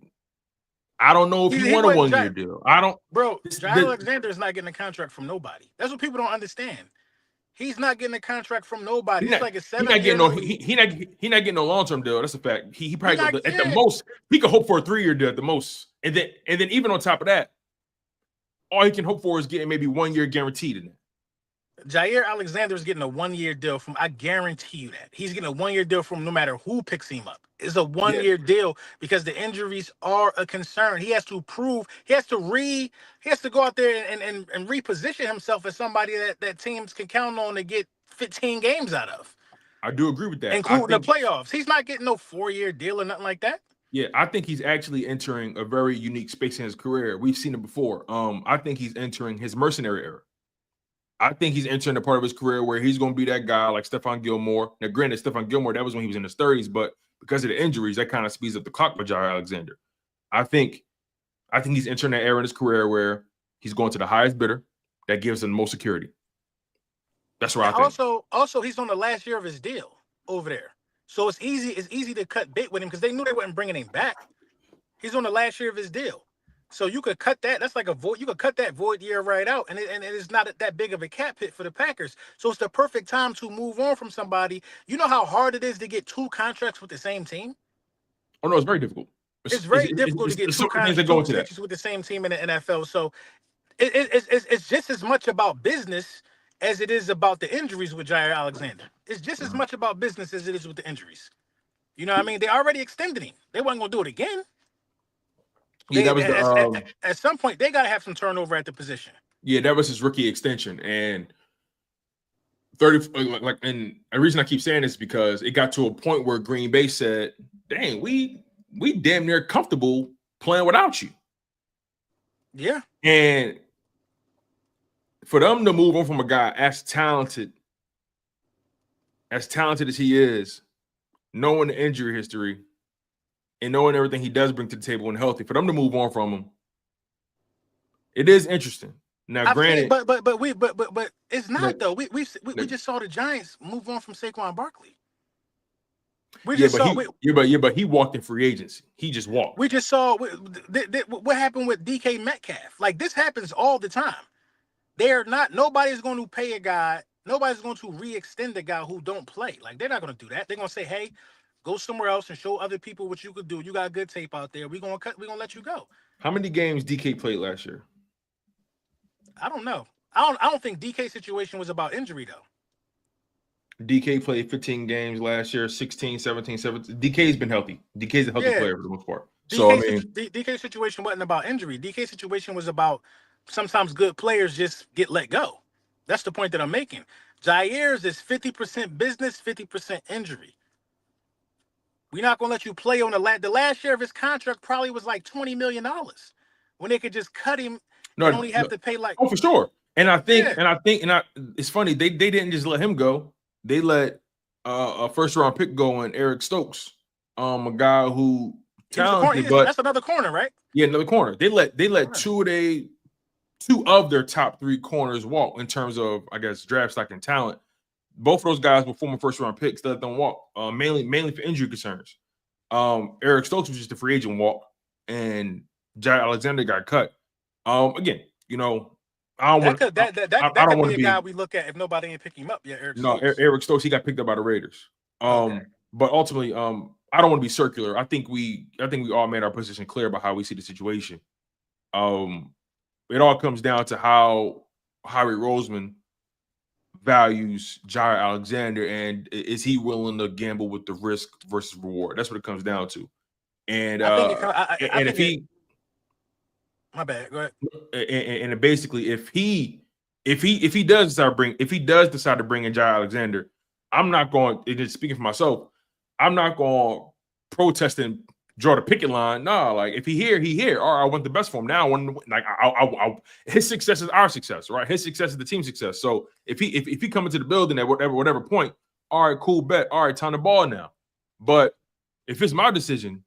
I don't know if he want a 1-year deal. I don't. Bro, Jaire Alexander is not getting a contract from nobody. That's what people don't understand. He's not getting a contract from nobody. He's like a 7-year deal. He not getting no long-term deal. That's a fact. He probably at the most he could hope for a 3-year deal at the most. And then even on top of that, all he can hope for is getting maybe 1 year guaranteed in it. Jaire Alexander is getting a 1-year deal from, I guarantee you that. He's getting a 1-year deal from no matter who picks him up. It's a 1-year deal because the injuries are a concern. He has to prove, he has to go out there and reposition himself as somebody that teams can count on to get 15 games out of. I do agree with that. Including the playoffs. He's not getting no 4-year deal or nothing like that. Yeah, I think he's actually entering a very unique space in his career. We've seen it before. I think he's entering his mercenary era. I think he's entering a part of his career where he's going to be that guy like Stephon Gilmore. Now, granted, Stephon Gilmore, that was when he was in his 30s, but because of the injuries, that kind of speeds up the clock for Jaire Alexander. I think he's entering that era in his career where he's going to the highest bidder that gives him the most security. That's what I think. Also, he's on the last year of his deal over there. So it's easy to cut bait with him because they knew they weren't bringing him back. He's on the last year of his deal. So you could cut that. That's like a void. You could cut that void year right out, and it's not that big of a cap hit for the Packers. So it's the perfect time to move on from somebody. You know how hard it is to get 2 contracts with the same team? Oh, no, it's very difficult. It's very difficult to get 2 contracts with the same team in the NFL. So it's just as much about business as it is about the injuries with Jaire Alexander. It's just as much about business as it is with the injuries. You know what I mean? They already extended him. They wasn't going to do it again. Yeah, that was at some point, they got to have some turnover at the position. Yeah, that was his rookie extension. And 30, and the reason I keep saying this is because it got to a point where Green Bay said, dang, we damn near comfortable playing without you. Yeah. And for them to move on from a guy as talented as he is, knowing the injury history and knowing everything he does bring to the table when healthy, for them to move on from him, it is interesting. Now, granted, but it's not though. We just saw the Giants move on from Saquon Barkley. But he walked in free agency. He just walked. We just saw what happened with DK Metcalf. Like, this happens all the time. Nobody's going to pay a guy. Nobody's going to re-extend a guy who don't play. Like, they're not going to do that. They're going to say, hey, go somewhere else and show other people what you could do. You got good tape out there. We're going to let you go. How many games DK played last year? I don't know. I don't think DK's situation was about injury, though. DK played 15 games last year, 16, 17. DK's been healthy. DK's a healthy player for the most part. DK's situation wasn't about injury. DK's situation was about sometimes good players just get let go. That's the point that I'm making. Jaire's is 50% business, 50% injury. We're not going to let you play on the last year of his contract probably was like $20 million when they could just cut him and only have to pay like. Oh, for sure. And I think it's funny. They didn't just let him go. They let a first round pick go in Eric Stokes, a guy who talented, but that's another corner, right? Yeah, another corner. They let two of their top 3 corners walk in terms of, I guess, draft stock and talent. Both of those guys were former first round picks. They let them walk, mainly for injury concerns. Eric Stokes was just a free agent walk, and Jaire Alexander got cut. Again, you know, I don't want to be a guy we look at if nobody ain't pick him up yet. Eric Stokes, he got picked up by the Raiders. But ultimately, I don't want to be circular. I think we all made our position clear about how we see the situation. It all comes down to how Howie Roseman values Jaire Alexander, and is he willing to gamble with the risk versus reward? That's what it comes down to. And if he, my bad, go ahead. And basically, if he does decide to bring in Jaire Alexander, I'm not going. Just speaking for myself, I'm not going to protest and draw the picket line. No, like if he here. All right, I want the best for him. Now, his success is our success, right? His success is the team's success. So if he come into the building at whatever point, all right, cool bet. All right, time to ball now. But if it's my decision,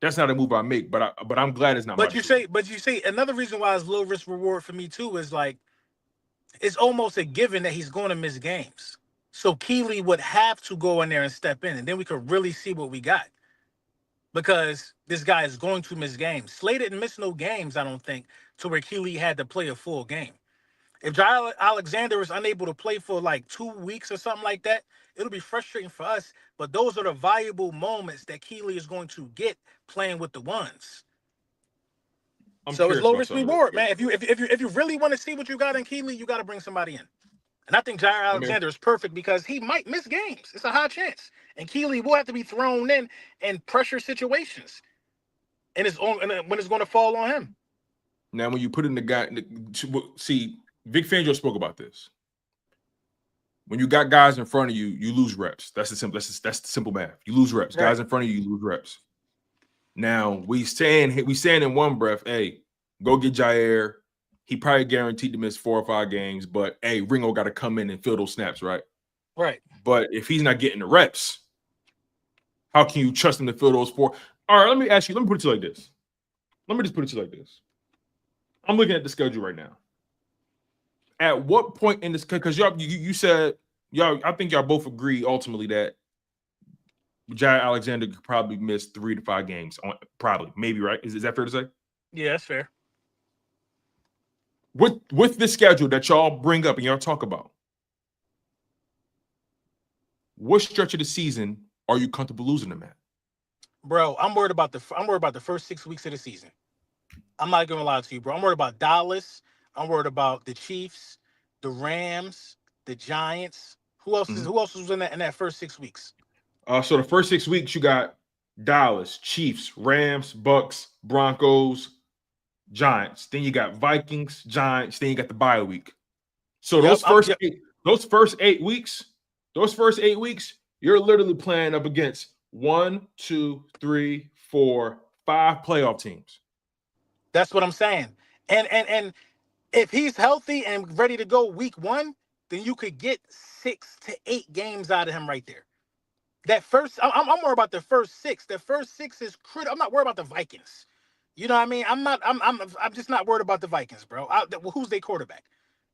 that's not a move I make. But I'm glad it's not. But you say another reason why it's low risk reward for me too is like it's almost a given that he's going to miss games. So Keeley would have to go in there and step in, and then we could really see what we got. Because this guy is going to miss games. Slay didn't miss no games, I don't think, to where Keeley had to play a full game. If Jaire Alexander is unable to play for like 2 weeks or something like that, it'll be frustrating for us. But those are the valuable moments that Keeley is going to get playing with the ones. So it's low risk reward, man. If you really want to see what you got in Keeley, you got to bring somebody in. And I think Jaire Alexander is perfect because he might miss games. It's a high chance. And Keeley will have to be thrown in pressure situations. And when it's going to fall on him. Now, when you put in the guy, see, Vic Fangio spoke about this. When you got guys in front of you, you lose reps. That's the simple math. You lose reps. Right. Guys in front of you lose reps. Now, we saying in one breath, hey, go get Jaire. He probably guaranteed to miss 4 or 5 games, but hey, Ringo got to come in and fill those snaps, right? Right. But if he's not getting the reps, How can you trust him to fill those 4? All right, let me put it to you like this. Let me just put it to you like this. I'm looking at the schedule right now. At what point in this, because you said I think y'all both agree ultimately that Jaire Alexander could probably miss 3 to 5 games. Maybe, right? Is that fair to say? Yeah, that's fair. With the schedule that y'all bring up and y'all talk about, what stretch of the season are you comfortable losing them at? Bro, I'm worried about the first 6 weeks of the season. I'm not gonna lie to you, bro. I'm worried about Dallas. I'm worried about the Chiefs, the Rams, the Giants. Who else was in that first 6 weeks? So the first 6 weeks you got Dallas, Chiefs, Rams, Bucks, Broncos, Giants. Then you got Vikings, Giants. Then you got the bye week. So those first 8 weeks, you're literally playing up against 1, 2, 3, 4, 5 playoff teams. That's what I'm saying. And if he's healthy and ready to go week 1, then you could get 6 to 8 games out of him right there. That first, I'm worried about the first 6. The first 6 is critical. I'm not worried about the Vikings. You know what I mean? I'm just not worried about the Vikings, bro. Who's their quarterback?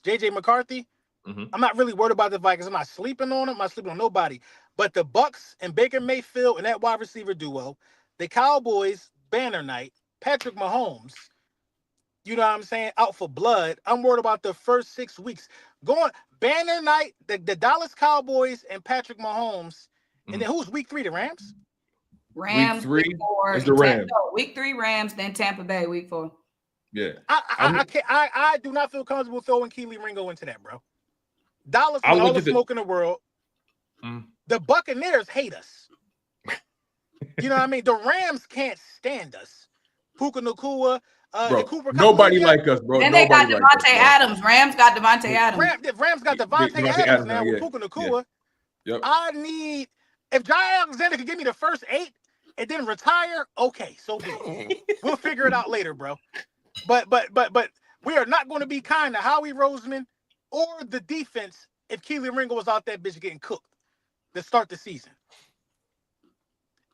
JJ McCarthy. Mm-hmm. I'm not really worried about the Vikings. I'm not sleeping on them. I'm not sleeping on nobody. But the Bucks and Baker Mayfield and that wide receiver duo, the Cowboys, banner night, Patrick Mahomes, you know what I'm saying, out for blood. I'm worried about the first 6 weeks. Going banner night, the Dallas Cowboys and Patrick Mahomes. And then who's week 3? The Rams? Rams. Week 3 week 4, is the Rams. Week 3 Rams, then Tampa Bay week 4. Yeah. I do not feel comfortable throwing Keely Ringo into that, bro. Dallas with all the smoke in the world. The Buccaneers hate us. You know what I mean? The Rams can't stand us. Puka Nacua, Cooper. Nobody like us, bro. Then they got Devontae Adams. Rams got Devontae Adams. Rams got Devontae Adams now with Puka Nacua. Yep. I need, if Jaire Alexander could give me the first 8 and then retire, okay, so be it. We'll figure it out later, bro. But we are not going to be kind to Howie Roseman or the defense if Keely Ringo was out that bitch getting cooked to start the season.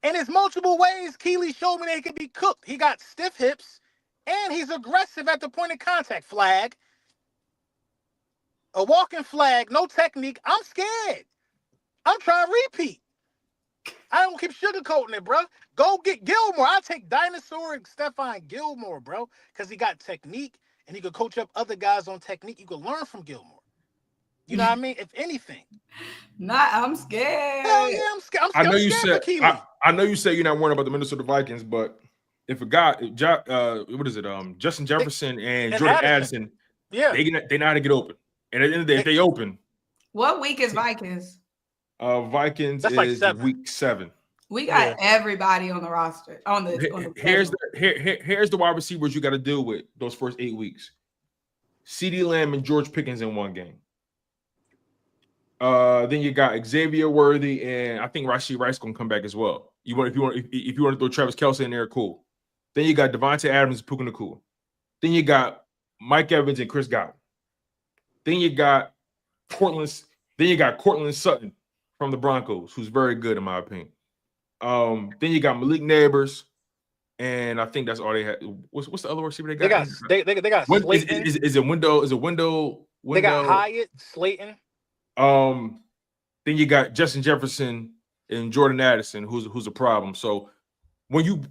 And there's multiple ways Keely showed me that he could be cooked. He got stiff hips, and he's aggressive at the point of contact. Flag. A walking flag, no technique. I'm scared. I'm trying to repeat. I don't keep sugarcoating it, bro. Go get Gilmore. I'll take Dinosaur and Stephon Gilmore, bro, because he got technique, and he could coach up other guys on technique. You could learn from Gilmore. You know what I mean? If anything. I'm scared. Hell yeah, I'm scared. I know you say you're not worried about the Minnesota Vikings, but if a guy, what is it? Justin Jefferson and Jordan Addison, yeah, they know how to get open. And at the end of the day, if they open. What week is Vikings? Vikings That's is like week 7. We got everybody on the roster. Here's the wide receivers you got to deal with those first 8 weeks. CeeDee Lamb and George Pickens in one game. Then you got Xavier Worthy and I think Rashee Rice gonna come back as well. If you want to throw Travis Kelce in there, cool. Then you got Devontae Adams and Puka Nacua. Then you got Mike Evans and Chris Godwin. Then you got Courtland Sutton from the Broncos, who's very good in my opinion. Then you got Malik Neighbors, and I think that's all they had. What's the other receiver they got? They got Slayton. Is it window? They got Hyatt, Slayton. Then you got Justin Jefferson and Jordan Addison, who's a problem. So when you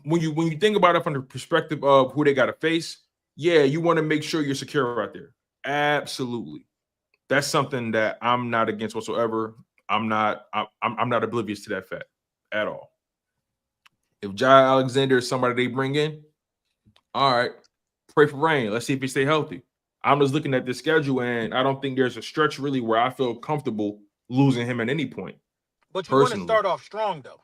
think about it from the perspective of who they got to face, yeah, you want to make sure you're secure out there. Absolutely, that's something that I'm not against whatsoever. I'm not oblivious to that fact at all. If Jaire Alexander is somebody they bring in, all right, pray for rain. Let's see if he stay healthy. I'm just looking at the schedule, and I don't think there's a stretch really where I feel comfortable losing him at any point. But you want to start off strong, though.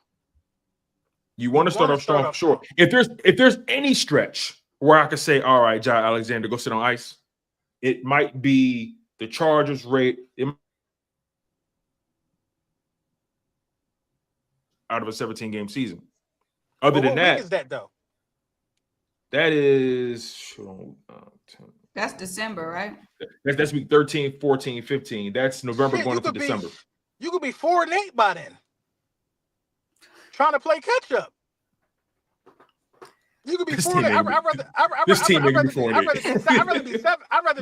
You want to start off strong, sure. If there's any stretch where I could say, all right, Jaire Alexander, go sit on ice, it might be the Chargers rate out of a 17-game season. Other than that, what is that though? That is that's December, right? That's week 13, 14, 15. That's November going into December. You could be 4-8 by then. trying to play catch up. You could be 4. I'd rather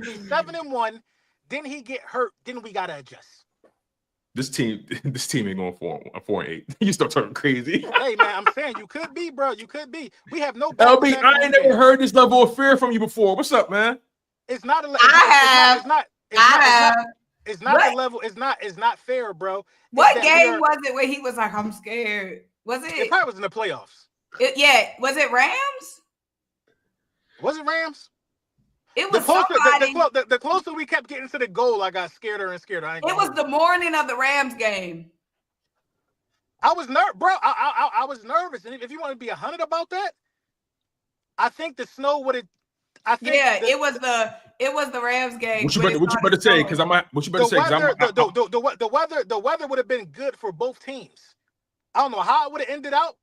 be 7-1. Then he get hurt. Then we gotta adjust. This team ain't going 4-8. You start talking crazy. Hey man, I'm saying you could be, bro. You could be. We have no. LB, I ain't never heard this level of fear from you before. What's up, man? It's not a. It's not a level. It's not fair, bro. What game was it where he was like, "I'm scared"? Was it? It probably was in the playoffs. Was it Rams? Was it Rams? It was the closer we kept getting to the goal, I got scareder and scareder. It was the morning of the Rams game. I was nervous, bro. I was nervous, and if you want to be 100 about that, I think the snow would have. It was the Rams game. What you better say? Because I'm. What you better say? The weather would have been good for both teams. I don't know how it would have ended out.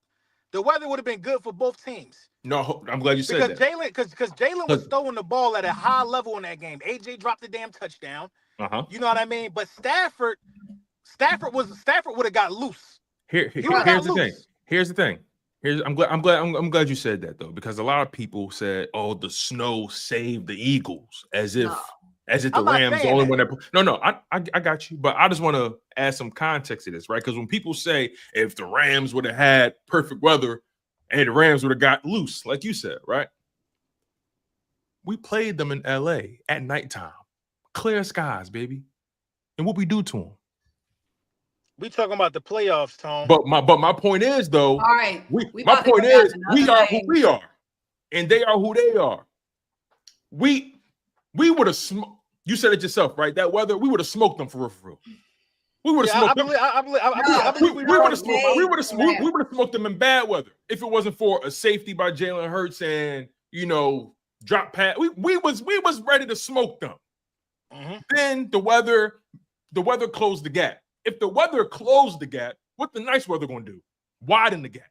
The weather would have been good for both teams. No, I'm glad you said that. Because Jalen was throwing the ball at a high level in that game. AJ dropped the damn touchdown. You know what I mean? But Stafford would have got loose. Here's the thing. I'm glad you said that though, because a lot of people said, "Oh, the snow saved the Eagles," as if the Rams the only one that. No, I got you, but I just want to add some context to this, right? Because when people say if the Rams would have had perfect weather and the Rams would have got loose, like you said, right? We played them in LA at nighttime, clear skies, baby, and what we do to them. We talking about the playoffs, Tom. But my point is though. All right. We are who we are, and they are who they are. We would have smoked. You said it yourself, right? That weather, we would have smoked them for real. We would have smoked them. We would have smoked them in bad weather if it wasn't for a safety by Jalen Hurts and drop pass. We was ready to smoke them. Then the weather closed the gap. If the weather closed the gap, what the nice weather gonna do? Widen the gap.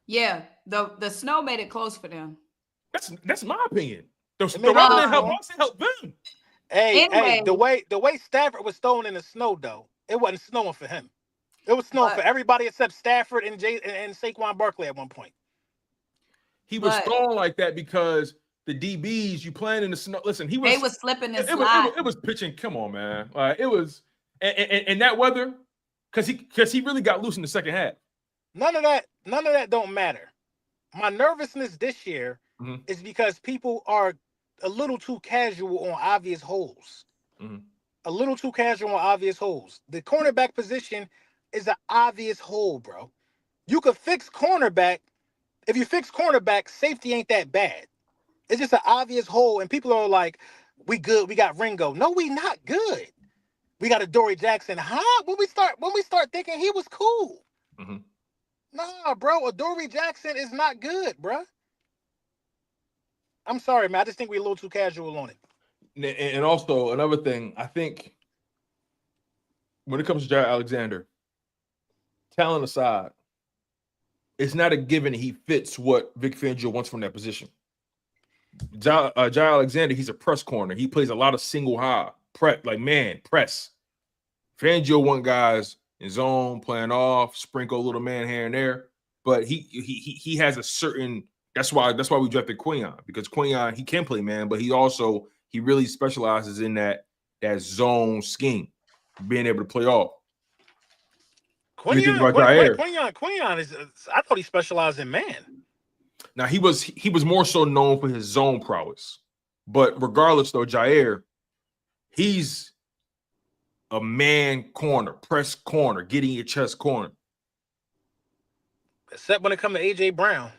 Yeah, the snow made it close for them. That's my opinion. The weather didn't help us, it helped them. Hey, the way Stafford was throwing in the snow, though, it wasn't snowing for him. It was snowing for everybody except Stafford and Saquon Barkley at one point. He was throwing like that because the DBs, you playing in the snow. Listen, they was slipping and sliding. It was pitching. Come on, man. It was and that weather, because he really got loose in the second half. None of that don't matter. My nervousness this year is because people are a little too casual on obvious holes. A little too casual on obvious holes. The cornerback position is an obvious hole, bro. You could fix cornerback. If you fix cornerback, safety ain't that bad. It's just an obvious hole, and people are like, "We good? We got Ringo." No, we not good. We got a Dory Jackson. When we start thinking he was cool. Nah, bro, a Dory Jackson is not good, bro. I'm sorry, man. I just think we're a little too casual on it. And also another thing, I think when it comes to Jaire Alexander, talent aside, it's not a given he fits what Vic Fangio wants from that position. Jaire Alexander, he's a press corner. He plays a lot of single high press. Fangio want guys in zone, playing off, sprinkle a little man here and there. But he has a certain. That's why we drafted Quinyon, because Quinyon, he can play man, but he really specializes in that zone scheme, being able to play off. Quinyon is. I thought he specialized in man. Now he was more so known for his zone prowess, but regardless though, Jaire, he's a man corner, press corner, getting your chest corner. Except when it comes to AJ Brown.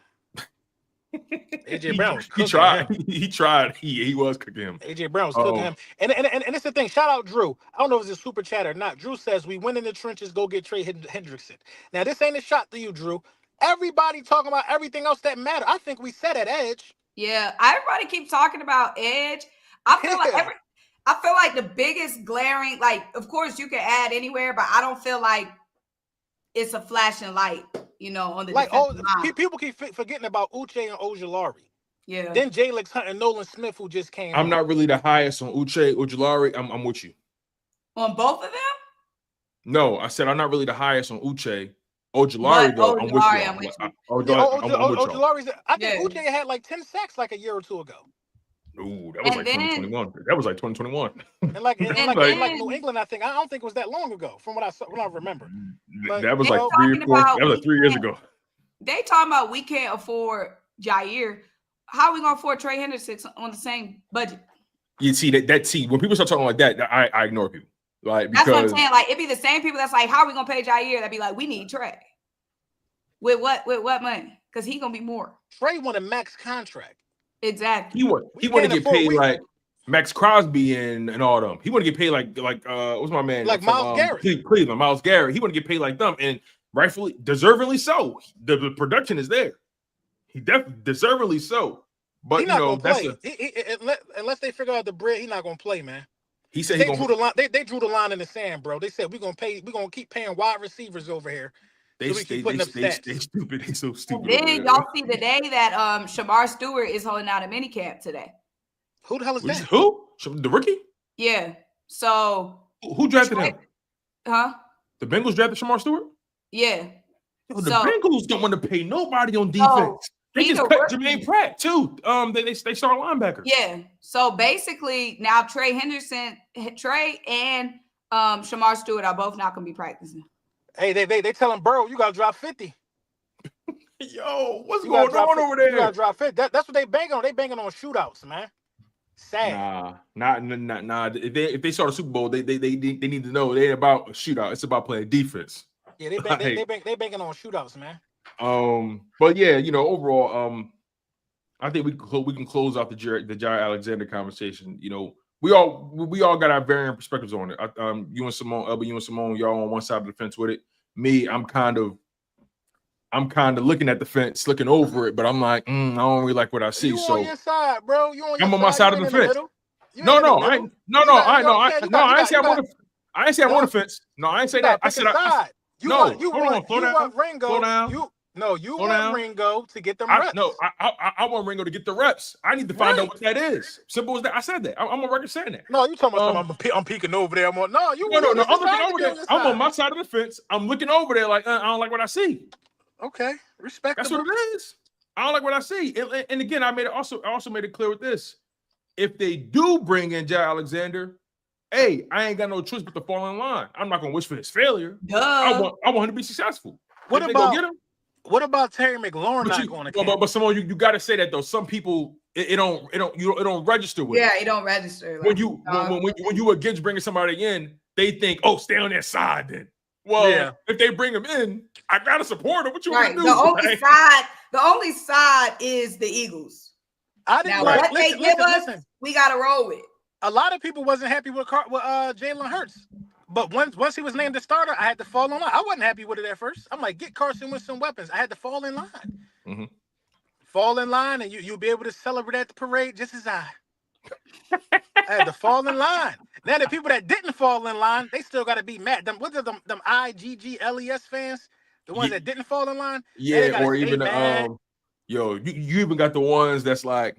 AJ Brown was cooking him. He tried. He was cooking him. AJ Brown was cooking him. And it's the thing. Shout out Drew. I don't know if it's a super chat or not. Drew says we win in the trenches. Go get Trey Hendrickson. Now this ain't a shot to you, Drew. Everybody talking about everything else that matter. I think we said at edge. Yeah, everybody keeps talking about edge. I feel like the biggest glaring, like, of course you can add anywhere, but I don't feel like it's a flashing light, on the defensive line. People keep forgetting about Uche and Ojulari. Yeah. Then Jalix Hunt and Nolan Smith, who just came. I'm not really the highest on Uche, Ojulari. I'm with you. On both of them? No, I said I'm not really the highest on Uche. Ojulari though, I'm with Ojulari, you. I'm with you. I'm with y'all. Ojulari's. I think Yeah. Uche had like 10 sacks like a year or two ago. Ooh, that was And like then- 2021. That was like 2021. And like then- New England, I don't think it was that long ago from what I remember. But, that was they like 3 or 4. talking That was like 3 years about- ago. They talking about we can't afford Jaire. How are we gonna afford Trey Henderson on the same budget? You see that when people start talking like that, I ignore people. Like, That's what I'm because saying. Like, it'd be the same people that's like, how are we gonna pay Jaire? That'd be like, we need Trey. With what money? Because he gonna be more. Trey want a max contract. Exactly. he want to get paid like Max Crosby and all them. He want to get paid like what's my man? Like Myles Garrett. Cleveland, Myles Garrett. He want to get paid like them, and rightfully, deservedly so. The production is there. He definitely deservedly so. But he's not gonna play. Unless they figure out the bread, he's not gonna play, man. He said they drew the line. They drew the line in the sand, bro. They said we're gonna keep paying wide receivers over here. They so stupid. They so stupid. And then y'all see today that Shamar Stewart is holding out a minicamp today. Who the hell is that? Who? The rookie? Yeah. So who drafted him? Huh? The Bengals drafted Shamar Stewart? Yeah. Yo, the Bengals don't want to pay nobody on defense. They just cut Jermaine Pratt too. They start linebacker. Yeah. So basically now Trey and Shamar Stewart are both not gonna be practicing. Hey, they telling Burrow you gotta drop 50. Yo, what's going on over there? You gotta drop 50. That's what they banging on. They banging on shootouts, man. Sad. Nah. If they start a Super Bowl, they need to know it ain't about a shootout. It's about playing defense. Yeah, they banging on shootouts, man. But yeah, overall, I think we can close out the Jaire Alexander conversation. We all got our varying perspectives on it. You and Symone, y'all on one side of the fence with it. Me, I'm kind of looking at the fence, looking over it, but I'm like, I don't really like what I see. You on your side, bro. I'm on my side of the fence. I ain't say I'm on the fence. No, I ain't say that. I said you want Ringo. You want Ringo to get them reps. I want Ringo to get the reps. I need to find out what that is. Simple as that. I said that. I'm on record saying that. No, you talking about I'm peeking over there. I'm looking over there. I'm on my side of the fence. I'm looking over there like I don't like what I see. Okay, respect. That's what it is. I don't like what I see. And again, I also made it clear with this. If they do bring in Jaire Alexander, hey, I ain't got no choice but to fall in line. I'm not gonna wish for his failure. Duh. I want him to be successful. What about Terry McLaurin not going to camp? But Symone, you got to say that though. Some people it don't register with. Yeah, it don't register. When you against bringing somebody in, they think, oh, stay on their side then. Well, if they bring him in, I gotta support him. What you want to do? The only side is the Eagles. What they give us, we gotta roll with. A lot of people wasn't happy with Jalen Hurts, but once he was named the starter, I had to fall in line. I wasn't happy with it at first. I'm like, get Carson with some weapons. I had to fall in line. Mm-hmm. Fall in line, and you'll be able to celebrate at the parade just as I had to fall in line. Now the people that didn't fall in line, they still got to be mad. What are them IGGLES fans? The ones that didn't fall in line? Yeah, or even you even got the ones that's like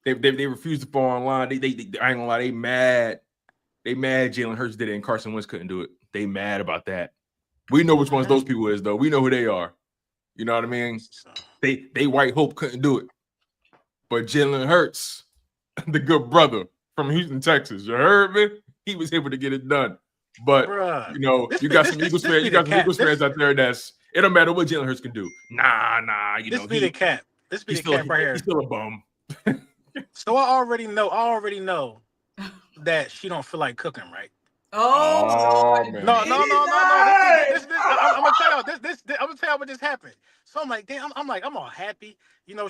they refuse to fall in line. They I ain't gonna lie, they mad. They mad Jalen Hurts did it and Carson Wentz couldn't do it. They mad about that. We know which ones those people is though. We know who they are. You know what I mean? They white hope couldn't do it. But Jalen Hurts, the good brother from Houston, Texas, you heard me? He was able to get it done. But you got some Eagles fans. You got some Eagles fans out there that's it don't matter what Jalen Hurts can do. Nah. This be the cap. This be the cap right here. He's still a bum. So I already know that she don't feel like cooking, right? Oh man. No. I'm gonna tell you what just happened. So I'm like, damn, I'm all happy.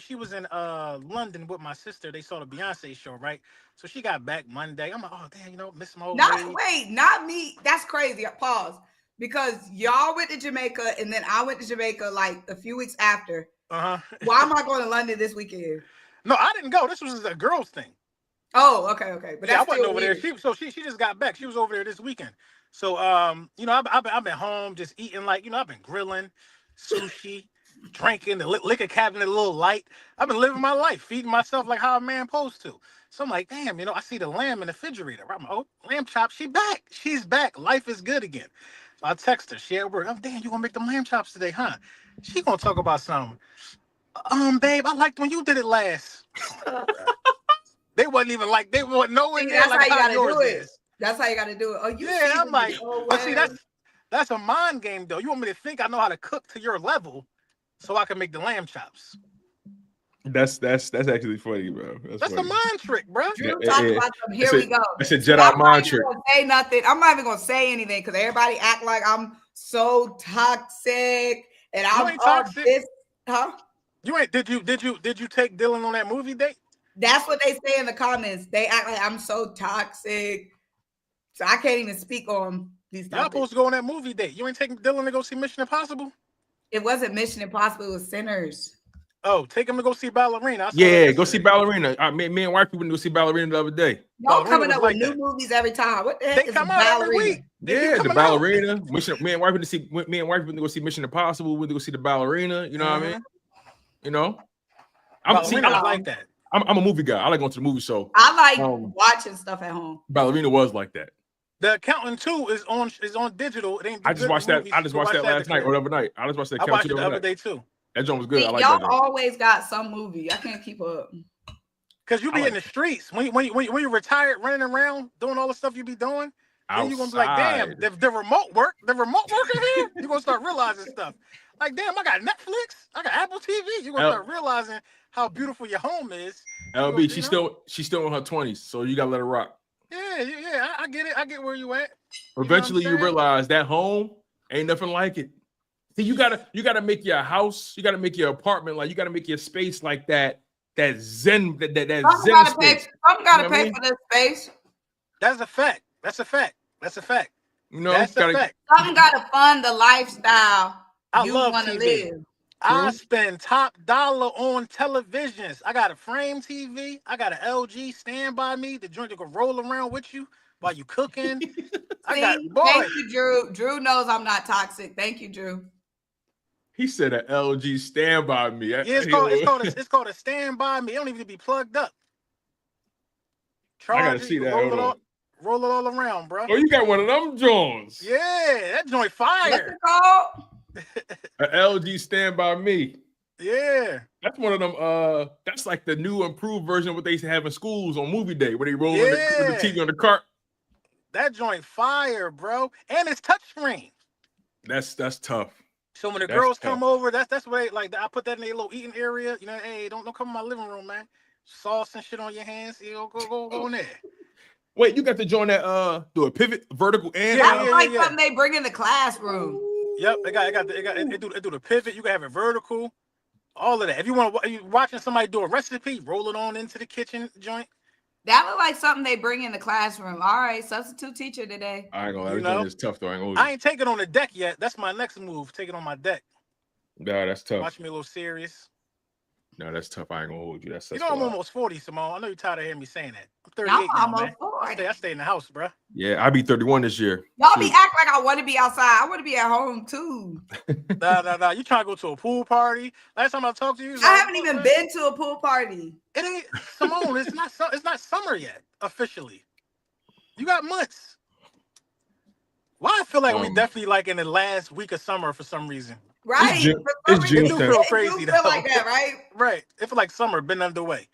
She was in London with my sister. They saw the Beyonce show, right? So she got back Monday. I'm like, oh damn, miss my old lady. Not me. That's crazy. Pause. Because y'all went to Jamaica and then I went to Jamaica like a few weeks after. Why am I going to London this weekend? No, I didn't go. This was a girls thing. Oh, okay. But I wasn't over there. She just got back. She was over there this weekend. So I've been home just eating I've been grilling, sushi, drinking, the liquor cabinet a little light. I've been living my life, feeding myself like how a man supposed to. So I'm like, damn, I see the lamb in the refrigerator. I'm like, oh, lamb chop, she's back. Life is good again. I text her. She at work. Oh, damn, you gonna make them lamb chops today, huh? She gonna talk about something. Babe, I liked when you did it last. They wasn't even like they wasn't nowhere near like how yours is. That's how you gotta do it. Oh, you yeah, I'm like, so but see, that's a mind game though. You want me to think I know how to cook to your level so I can make the lamb chops. That's actually funny, bro. That's a mind trick, bro. Drew talking about them. Here we go. It's a Jedi mind trick. I'm not even gonna say nothing. I'm not even gonna say anything because everybody act like I'm so toxic and I'm toxic. This, huh? You ain't. Did you take Dylan on that movie date? That's what they say in the comments. They act like I'm so toxic, so I can't even speak on these topics. Y'all supposed to go on that movie date. You ain't taking Dylan to go see Mission Impossible? It wasn't Mission Impossible. It was Sinners. Oh, take him to go see Ballerina. Yeah, go see Ballerina. Me and wife people went to see Ballerina the other day. Y'all coming up with new movies every time. What the heck is Ballerina? Yeah, the Ballerina. Me and wife went to go see Mission Impossible. We went to go see the Ballerina. You know what I mean? You know, I like that. I'm a movie guy. I like going to the movie show. I like watching stuff at home. Ballerina was like that. The Accountant 2 is on digital. It ain't. I just watched that. I just watched that last night or the other night. I just watched that. I watched it the other day too. That joint was good. I like y'all that joint. always got some movie. I can't keep up. Cause you be in the streets when you retired, running around doing all the stuff you be doing. Then you gonna be like, damn, the remote work in here. You gonna start realizing stuff. Like, damn, I got Netflix, I got Apple TV. You gonna start realizing how beautiful your home is. LB, she's still in her 20s, so you gotta let her rock. Yeah, I get it. I get where you at. Eventually, you realize that home ain't nothing like it. See, you gotta make your house, you gotta make your apartment, like you gotta make your space like that zen, that zen space. I'm gotta pay for this space. That's a fact. You know, that's a fact. Something gotta fund the lifestyle you want to live. I spend top dollar on televisions. I got a frame TV. I got an LG stand by me. The joint that can roll around with you while you cooking. Thank you, Drew. Drew knows I'm not toxic. Thank you, Drew. He said an LG stand by me. Yeah, it's called a stand by me. It don't even be plugged up. I gotta see that. Roll it all around, bro. Oh, you got one of them joints. Yeah, that joint fire. What's it called? An LG stand by me. Yeah. That's one of them. That's like the new improved version of what they used to have in schools on movie day, where they roll the TV on the cart. That joint fire, bro. And it's touchscreen. That's tough. So when the girls come over, that's where I put that in their little eating area. You know, hey, don't come in my living room, man. Sauce and shit on your hands. You know, go in there. Wait, you got to join that do a pivot vertical and something they bring in the classroom. Yep, it do the pivot. You can have it vertical, all of that. If you you watching somebody do a recipe, roll it on into the kitchen joint. That look like something they bring in the classroom. All right, substitute teacher today. I ain't gonna lie, it's tough though. I ain't taking on the deck yet. That's my next move. Take it on my deck. No, that's tough. Watch me a little serious. No, that's tough. I ain't gonna hold you. That's I'm almost 40, Symone. I know you're tired of hearing me saying that. I'm 38 I'm now, almost man. 40. I stay in the house, bro. Yeah, I'll be 31 this year. Y'all be act like I want to be outside. I want to be at home too. Nah. You trying to go to a pool party? Last time I talked to you, I haven't even been to a pool party. It ain't Symone. It's not summer yet officially. You got months. Why I feel like we definitely like in the last week of summer for some reason. Right. It's June. It do feel crazy though. Feel like that, right? Right. It feel like summer been underway.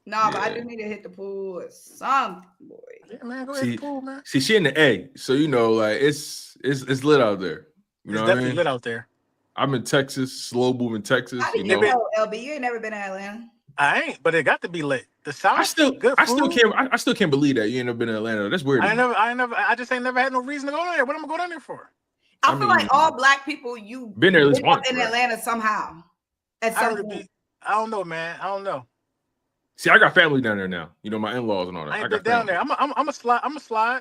No, but I do need to hit the pool at some boy. Yeah, man, go ahead to the pool, man. See, she in the A, so you know, like it's lit out there. You know, definitely lit out there. I'm in Texas, slow moving Texas. How do you know, LB? You ain't never been to Atlanta. I ain't, but it got to be lit. The South. I still can't believe that you ain't never been to Atlanta. That's weird. I just ain't never had no reason to go there. What am I going down there for? I feel like all black people been there at least once in Atlanta somehow. At some point. I don't know, man. I don't know. See, I got family down there now. You know, my in-laws and all that. I ain't been down there. I'm a slide.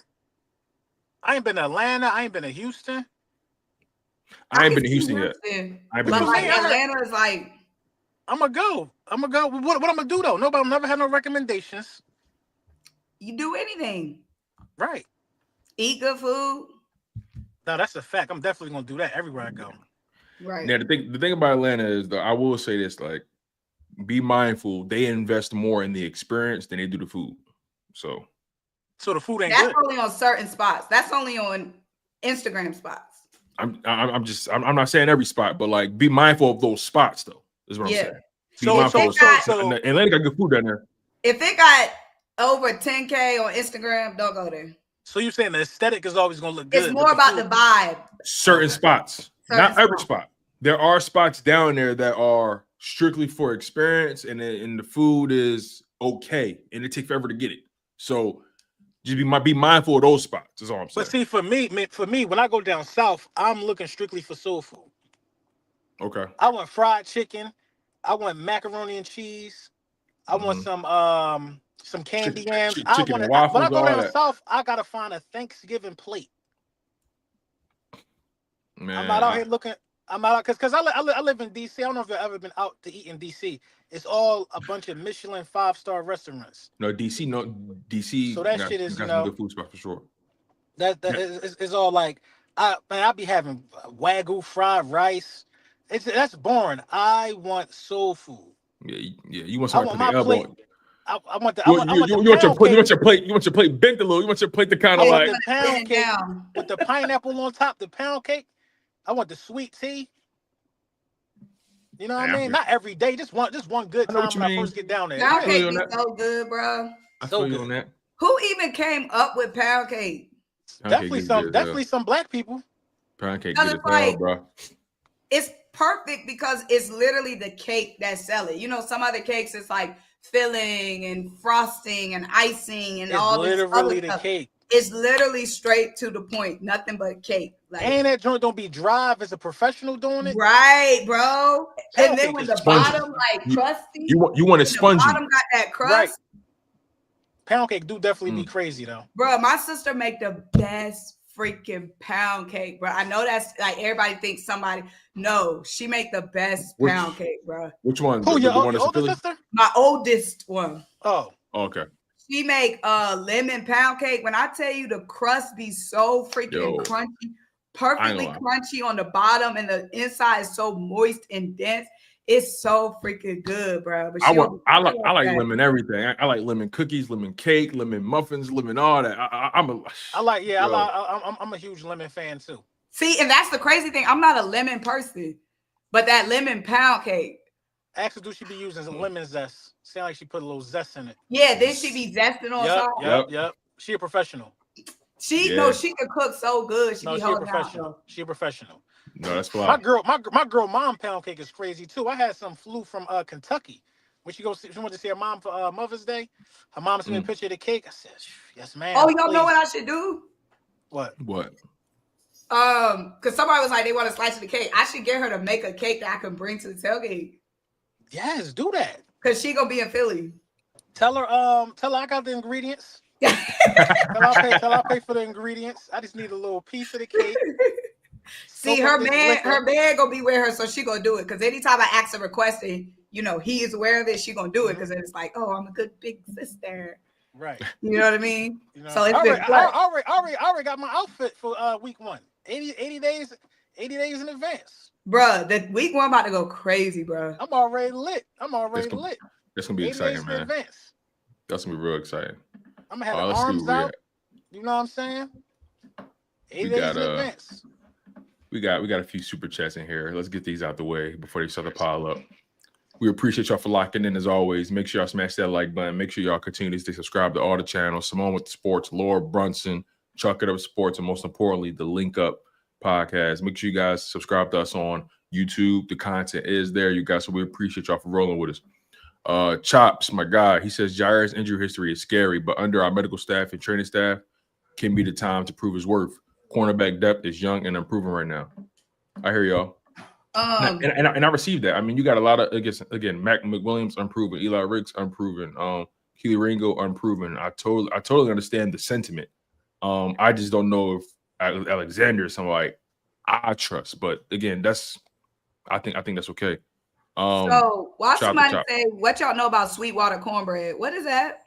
I ain't been to Atlanta. I ain't been to Houston. I ain't been to Houston yet. But like Atlanta is like. I'm gonna go. What I'm gonna do though? Nobody never had no recommendations. You do anything. Right. Eat good food. No, that's a fact. I'm definitely gonna do that everywhere I go. Right. Now the thing about Atlanta is though, I will say this, like, be mindful, they invest more in the experience than they do the food. So the food ain't that's good. Only on certain spots. That's only on Instagram spots. I'm not saying every spot, but like be mindful of those spots though. Is what I'm saying. Be mindful of those spots. Atlanta got good food down there. If it got over 10K on Instagram, don't go there. So you're saying the aesthetic is always gonna look good. It's more about the vibe. Certain spots, not every spot. There are spots down there that are strictly for experience, and the food is okay, and it takes forever to get it. So just be mindful of those spots. That's all I'm saying. But see, for me, when I go down south, I'm looking strictly for soul food. Okay. I want fried chicken. I want macaroni and cheese. I want some candy yams. Chicken and waffles. When I go down south, I gotta find a Thanksgiving plate. Man, I'm not out here looking. I'm out because I live in DC. I don't know if you've ever been out to eat in DC. It's all a bunch of Michelin 5-star restaurants. No DC. So that shit is some good food spot for sure. That is all like I be having Wagyu fried rice. That's boring. I want soul food. Yeah. You want something to put the elbow on. I want the. You want your plate. You want your plate bent a little. You want your plate to kind of like the pound cake with the pineapple on top. The pound cake. I want the sweet tea. You know what I mean? Not every day. Just one good time when I first get down there. Pound cake be so good, bro. I feel you on that. Who even came up with pound cake? Definitely some black people. Pound cake get it well, bro. It's perfect because it's literally the cake that sell it. You know, some other cakes it's like filling and frosting and icing and all this other stuff. It's literally the cake. It's literally straight to the point. Nothing but cake. Like, and that joint don't be dry as a professional doing it. Right, bro. And then when the bottom like crusty. You want it spongy. The bottom got that crust. Right. Pound cake do definitely be crazy though. Bro, my sister make the best freaking pound cake, bro. I know that's like everybody thinks somebody. No, she make the best pound cake, bro. Which one? Who, your older sister? My oldest one. Oh, okay. She make lemon pound cake. When I tell you the crust be so freaking crunchy, perfectly crunchy on the bottom, and the inside is so moist and dense. It's so freaking good, bro. But I like lemon everything. I like lemon cookies, lemon cake, lemon muffins, lemon all that. I'm a huge lemon fan too. See, and that's the crazy thing. I'm not a lemon person, but that lemon pound cake. Actually, do she be using some lemon zest? Sound like she put a little zest in it. Yeah, then she be zesting on top. Yep. She a professional. She can cook so good. She a professional. She a professional. No, that's fly. My girl mom pound cake is crazy too. I had some flew from Kentucky. When she went to see her mom for Mother's Day, her mom sent me a picture of the cake. I said, "Yes, ma'am." Oh, y'all know what I should do? What? Because somebody was like, they want a slice of the cake. I should get her to make a cake that I can bring to the tailgate. Yes, do that. Because she gonna be in Philly. Tell her I got the ingredients. tell I'll pay for the ingredients. I just need a little piece of the cake. See, her man gonna be with her, so she gonna do it. Because anytime I ask a request and he is aware of it, she gonna do it. Because then it's like, oh, I'm a good big sister. Right. You know what I mean? So it's I already got my outfit for week 1. 80 days in advance. Bruh, the week 1 about to go crazy, bro. I'm already lit. That's gonna be exciting, man. That's gonna be real exciting. I'm gonna have the arms out. You know what I'm saying? 8 days in advance. We got a few super chats in here. Let's get these out the way before they start to pile up. We appreciate y'all for locking in as always. Make sure y'all smash that like button. Make sure y'all continue to stay subscribed to all the channels. Symone with the Sports, Laura Brunson, Chuck It Up Sports, and most importantly, the Linc Up podcast. Make sure you guys subscribe to us on YouTube. The content is there, you guys. So we appreciate y'all for rolling with us. Chops, my guy, he says Jaire's injury history is scary, but under our medical staff and training staff can be the time to prove his worth. Cornerback depth is young and improving right now. I hear y'all. And I received that. I mean, you got a lot of again, Mac McWilliams unproven, Eli Ricks unproven, Keely Ringo unproven. I totally understand the sentiment. I just don't know if Alexander is somebody I trust. But again, I think that's okay. So watch somebody say, what y'all know about Sweetwater cornbread? What is that?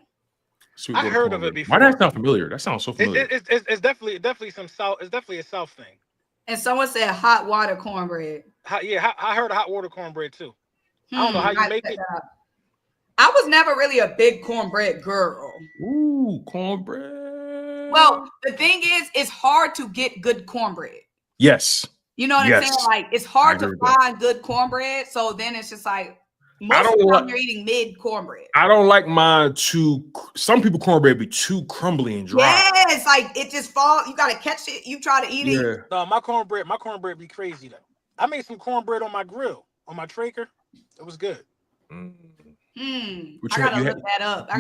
I heard of it before. Why does that sound familiar? That sounds so familiar. It's definitely some South. It's definitely a South thing. And someone said hot water cornbread. I heard of hot water cornbread too. I don't know how you make it. I was never really a big cornbread girl. Ooh, cornbread. Well, the thing is, it's hard to get good cornbread. Yes. You know what I'm saying? Like, it's hard to find good cornbread. So then it's just like, most of the time you're eating mid cornbread. I don't like mine too. Some people cornbread be too crumbly and dry. Yeah, it's like it just falls. You gotta catch it. You try to eat it. No, my cornbread be crazy though. I made some cornbread on my grill, on my Traeger. It was good. I gotta look that up.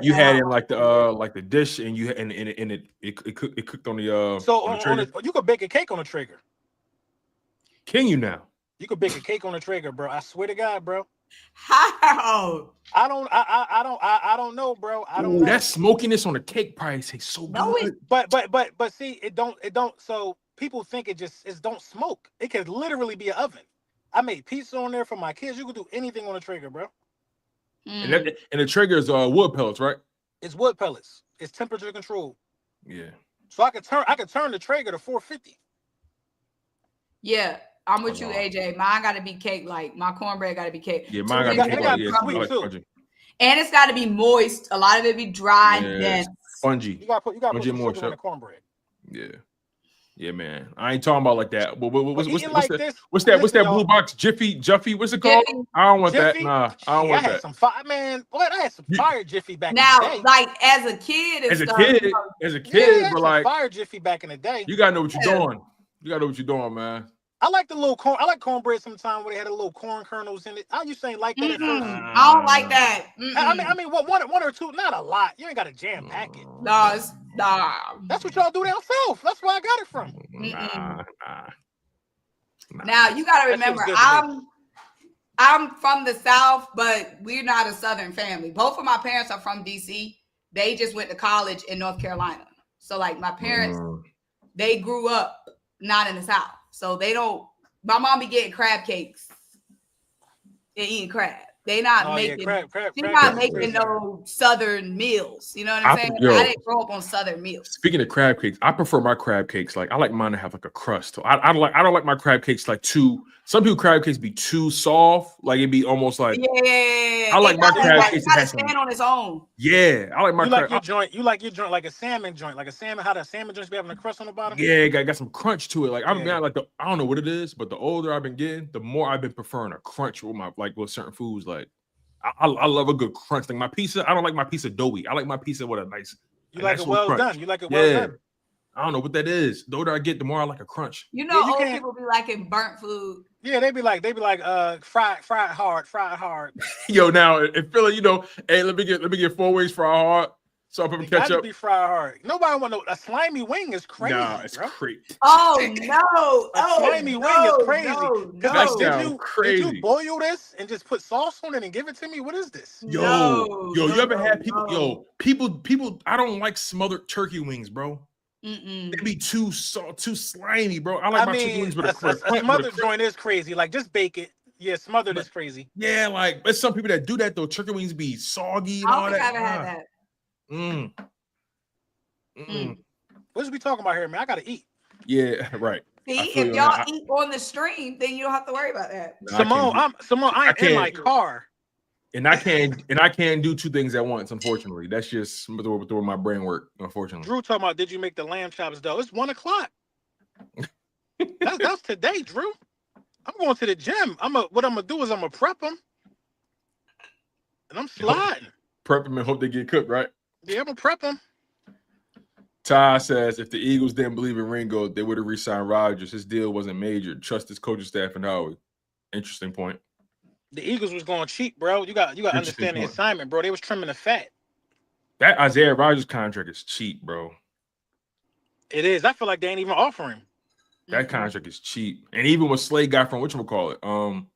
You had in like the dish, and you and it cooked on the so you could bake a cake on a Traeger. Can you now? You could bake a cake on a Traeger, bro. I swear to God, bro. How? I don't know, bro. I don't know. That smokiness on the cake probably tastes so good. But see, it don't. So people think it don't smoke. It could literally be an oven. I made pizza on there for my kids. You could do anything on a Traeger, bro. And the Traeger is wood pellets, right? It's wood pellets. It's temperature controlled. Yeah. So I could turn the Traeger to 450. Yeah. I'm with you, AJ. Mine got to be cake. Like my cornbread got to be cake. Yeah, mine got to be sweet too. And it's got to be moist. A lot of it be dry and dense. Spongy. You got to put some sugar in the cornbread. Yeah. Yeah, man. I ain't talking about like that. What's that blue box? Jiffy? What's it called? Jiffy. I don't want that. Nah, I don't want that. I had some fire Jiffy back now, in the day. Like as a kid, but like fire Jiffy back in the day. You gotta know what you're doing. You gotta know what you're doing, man. I like the little corn. I like cornbread sometimes where they had a little corn kernels in it. I used to ain't like that at first. I don't like that. I mean, one or two, not a lot. You ain't got to jam pack it. Nah. That's what y'all do down south. That's where I got it from. Now you got to remember, I'm from the South, but we're not a Southern family. Both of my parents are from DC. They just went to college in North Carolina. So like my parents, they grew up not in the South. So they don't, my mom be getting crab cakes and eating crab. They not making, she's not making no Southern meals. You know what I'm saying? I didn't grow up on Southern meals. Speaking of crab cakes, I prefer my crab cakes. Like I like mine to have like a crust. So I don't like my crab cakes like too. Some people crab cakes be too soft. Like it'd be almost like I like my crab cakes to stand on its own. Yeah, I like my. You like your joint. You like your joint like a salmon joint, like a salmon. How the salmon joints be having a crust on the bottom. Yeah, got some crunch to it. Like I'm like I don't know what it is, but the older I've been getting, the more I've been preferring a crunch with my with certain foods. Like I love a good crunch. Like my pizza, I don't like my pizza doughy. I like my pizza with a nice. You like it well done. You like it well done. I don't know what that is. The older I get, the more I like a crunch. You know, old people be liking burnt food. Yeah, they be like fried hard. Yo, now in Philly, you know, hey, let me get 4 wings fried hard. Salt, pepper, ketchup. Be fried hard. Nobody want a slimy wing is crazy. Nah, it's crazy. Oh no! Slimy wing is crazy. That sounds crazy. Did you boil this and just put sauce on it and give it to me? What is this? Yo, you ever had people? Yo, people. I don't like smothered turkey wings, bro. They be too slimy, bro. I like my turkey wings with a smothered joint is crazy. Like just bake it. Yeah, smothered is crazy. Yeah, like there's some people that do that though. Turkey wings be soggy and all that. I haven't had that. What are we talking about here, man? I gotta eat. Yeah, right. See, if y'all eat on the stream, then you don't have to worry about that. No, Symone, I'm in my car. And I can't do two things at once, unfortunately. That's just the way my brain works, unfortunately. Drew talking about, did you make the lamb chops though? It's 1 o'clock. that's today, Drew. I'm going to the gym. What I'm gonna do is I'm gonna prep them. And I'm sliding. Prep them and hope they get cooked, right? Yeah, I'm gonna prep them. Ty says if the Eagles didn't believe in Ringo, they would have re-signed Rodgers. His deal wasn't major. Trust his coaching staff and Howie. Interesting point. The Eagles was going cheap, bro. You got to understand the assignment, bro. They was trimming the fat. That Isaiah Rodgers contract is cheap, bro. It is. I feel like they ain't even offering. That contract is cheap. And even what Slade got from whatchamacallit,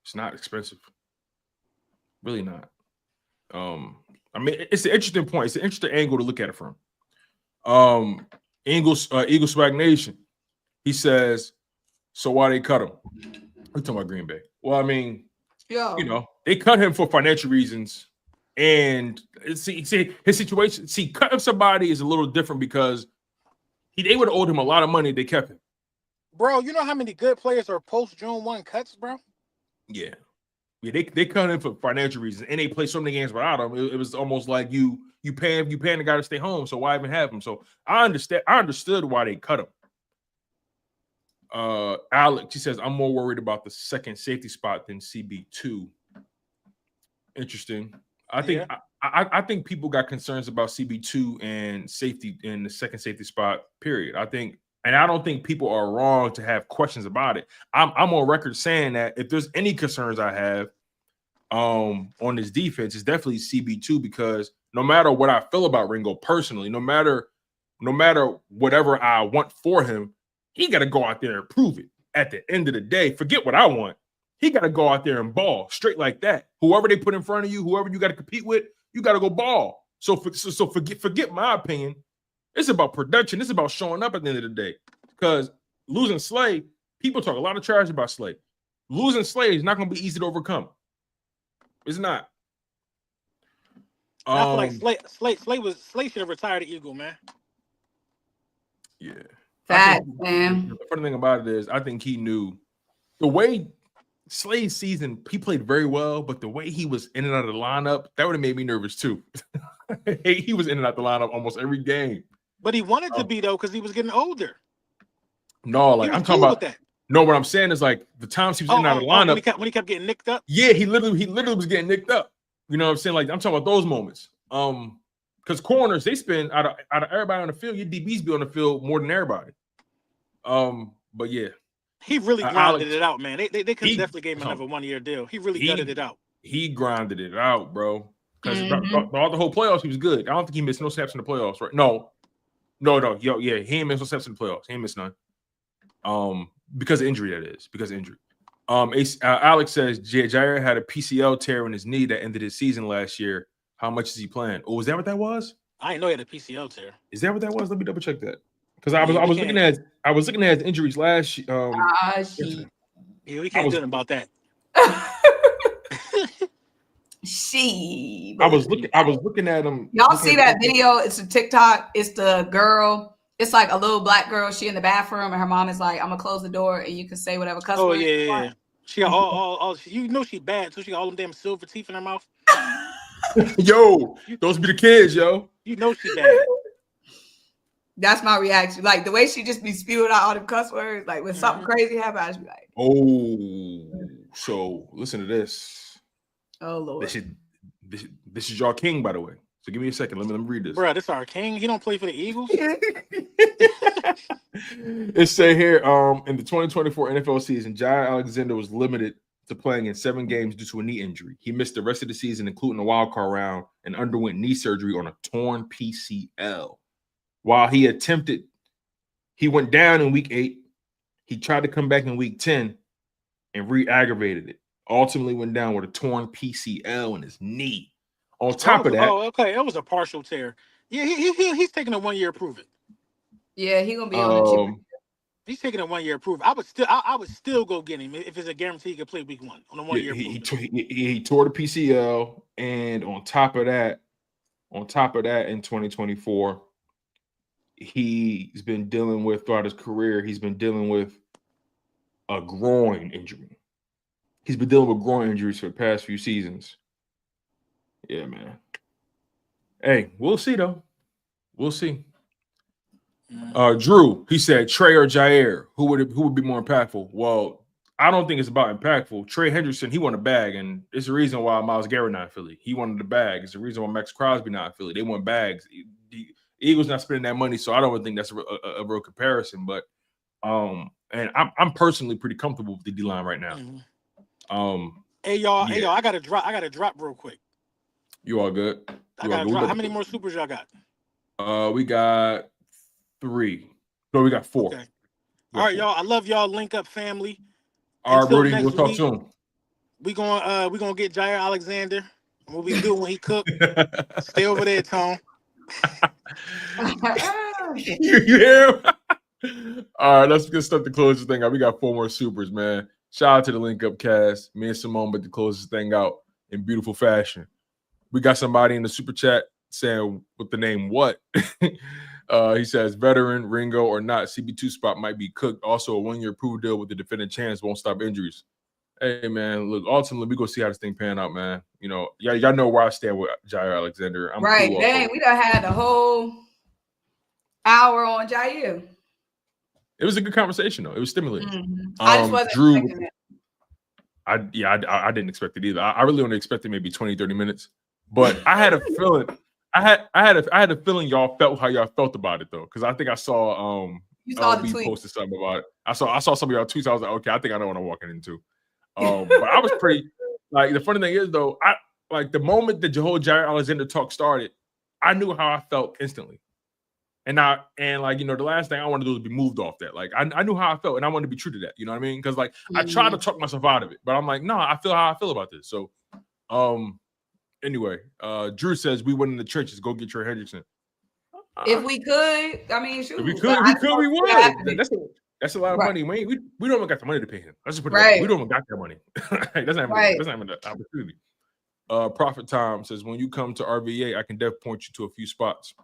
it's not expensive. Really not. I mean, it's an interesting point. It's an interesting angle to look at it from. Eagle Swag Nation. He says, so why they cut him? We're talking about Green Bay. Well, I mean, you know, they cut him for financial reasons. And see his situation. See, cutting somebody is a little different because they would have owed him a lot of money. They kept him. Bro, you know how many good players are post June 1 cuts, bro? Yeah. Yeah, they cut him for financial reasons, and they play so many games without him. It was almost like you paying the guy to stay home. So why even have him? So I understood why they cut him. Alex, she says, I'm more worried about the second safety spot than CB2. Interesting. I think I think people got concerns about CB2 and safety in the second safety spot, period. I don't think people are wrong to have questions about it. I'm on record saying that if there's any concerns I have on this defense, it's definitely CB2, because no matter what I feel about Ringo personally, no matter whatever I want for him, he got to go out there and prove it. At the end of the day, forget what I want. He got to go out there and ball straight like that. Whoever they put in front of you, whoever you got to compete with, you got to go ball. So forget my opinion. It's about production. It's about showing up at the end of the day. Because losing Slay, people talk a lot of trash about Slay. Losing Slay is not going to be easy to overcome. It's not. I feel like Slay should have retired the Eagle, man. Yeah. Fact, man. The funny thing about it is, I think he knew the way Slay's season, he played very well, but the way he was in and out of the lineup, that would have made me nervous too. He was in and out the lineup almost every game. But he wanted to be, though, because he was getting older. No, like I'm talking about that. No, what I'm saying is like the times he was in and out of the lineup. When he kept getting nicked up? Yeah, he literally was getting nicked up. You know what I'm saying? Like I'm talking about those moments. Because corners, they spend out of everybody on the field, your DBs be on the field more than everybody. But yeah. He really grinded it out, man. They could have definitely gave him another 1-year deal. He really gutted it out. He grinded it out, bro. Because the whole playoffs, he was good. I don't think he missed no snaps in the playoffs, right? No. Yo, yeah, he ain't missed no snaps in the playoffs. He ain't missed none. Because of injury, that is. Because of injury. Alex says Jaire had a PCL tear in his knee that ended his season last year. How much is he playing? Oh, is that what that was? I didn't know he had a PCL tear. Is that what that was? Let me double check that. Because I was looking at his injuries last year. Yeah, we can't do nothing about that. I was looking at him. Y'all see that video? It's a TikTok. It's the girl. It's like a little black girl. She in the bathroom, and her mom is like, "I'm gonna close the door, and you can say whatever cuss word." Yeah. She got all. You know she bad, so she got all them damn silver teeth in her mouth. Yo, those be the kids, yo. You know she bad. That's my reaction. Like the way she just be spewing out all them cuss words. Like when something crazy happens, I just be like, "Oh." So listen to this. Oh Lord. This is your king, by the way. So give me a second. Let me read this. Bro, this is our king. He don't play for the Eagles. It say here, in the 2024 NFL season, Jaire Alexander was limited to playing in 7 games due to a knee injury. He missed the rest of the season, including the wild card round, and underwent knee surgery on a torn PCL. While he went down in week 8. He tried to come back in week 10 and re-aggravated it. Ultimately went down with a torn PCL in his knee. On top of that, okay, it was a partial tear. Yeah, he's taking a 1-year prove it. Yeah, he's gonna be on the chip. He's taking a 1-year prove. I would still go get him if it's a guarantee he could play week 1 on a 1-year prove. He tore the PCL, and on top of that, in 2024, he's been dealing with throughout his career. He's been dealing with a groin injury. He's been dealing with groin injuries for the past few seasons. Yeah, man. Hey, we'll see though. We'll see. Drew, he said Trey or Jaire. Who would be more impactful? Well, I don't think it's about impactful. Trey Hendrickson, he won a bag, and it's the reason why Myles Garrett not in Philly. He wanted the bag. It's the reason why Max Crosby not in Philly. They want bags. The Eagles not spending that money, so I don't think that's a real comparison. But and I'm personally pretty comfortable with the D line right now. Hey y'all, I gotta drop real quick. You all good? I gotta drop. How many more supers y'all got? We got 3. No, we got 4. Okay. All right, y'all. I love y'all. Link Up family. All right, Brody. We'll talk soon. We gonna get Jaire Alexander. What we do when he cook? Stay over there, Tone. You hear him? All right, let's get stuff to close this thing out. We got 4 more supers, man. Shout out to the Link Up cast. Me and Symone, but to close this thing out in beautiful fashion. We got somebody in the super chat saying with the name what? He says veteran, Ringo or not, CB2 spot might be cooked. Also, a 1-year prove deal with the defending chance won't stop injuries. Hey, man, look, ultimately, we go see how this thing pan out, man. You know, y'all know where I stand with Jaire Alexander. I'm right. cool. Dang, we done had the whole hour on Jaire. It was a good conversation, though. It was stimulating. I just wasn't expecting it. I didn't expect it either. I really only expected maybe 20, 30 minutes. But I had a feeling. I had a feeling y'all felt how y'all felt about it, though, because I think I saw you saw the LB tweet. posted something about it. I saw some of y'all tweets. I was like, okay, I think I know what I'm walking into. But I was pretty like, the funny thing is, though, I like the moment the whole Jaire Alexander talk started, I knew how I felt instantly. And like, you know, the last thing I want to do is be moved off that. Like, I knew how I felt, and I wanted to be true to that. You know what I mean? Because like I tried to talk myself out of it, but I'm like, no, I feel how I feel about this. So anyway, Drew says we went in the churches, go get Trey Hendrickson. If we could, I mean, shoot. If we could, we would. That's a lot of money. We don't even got the money to pay him. Let's just put it that way. We don't even got that money. That's not even the opportunity. Prophet Tom says, when you come to RVA, I can definitely point you to a few spots.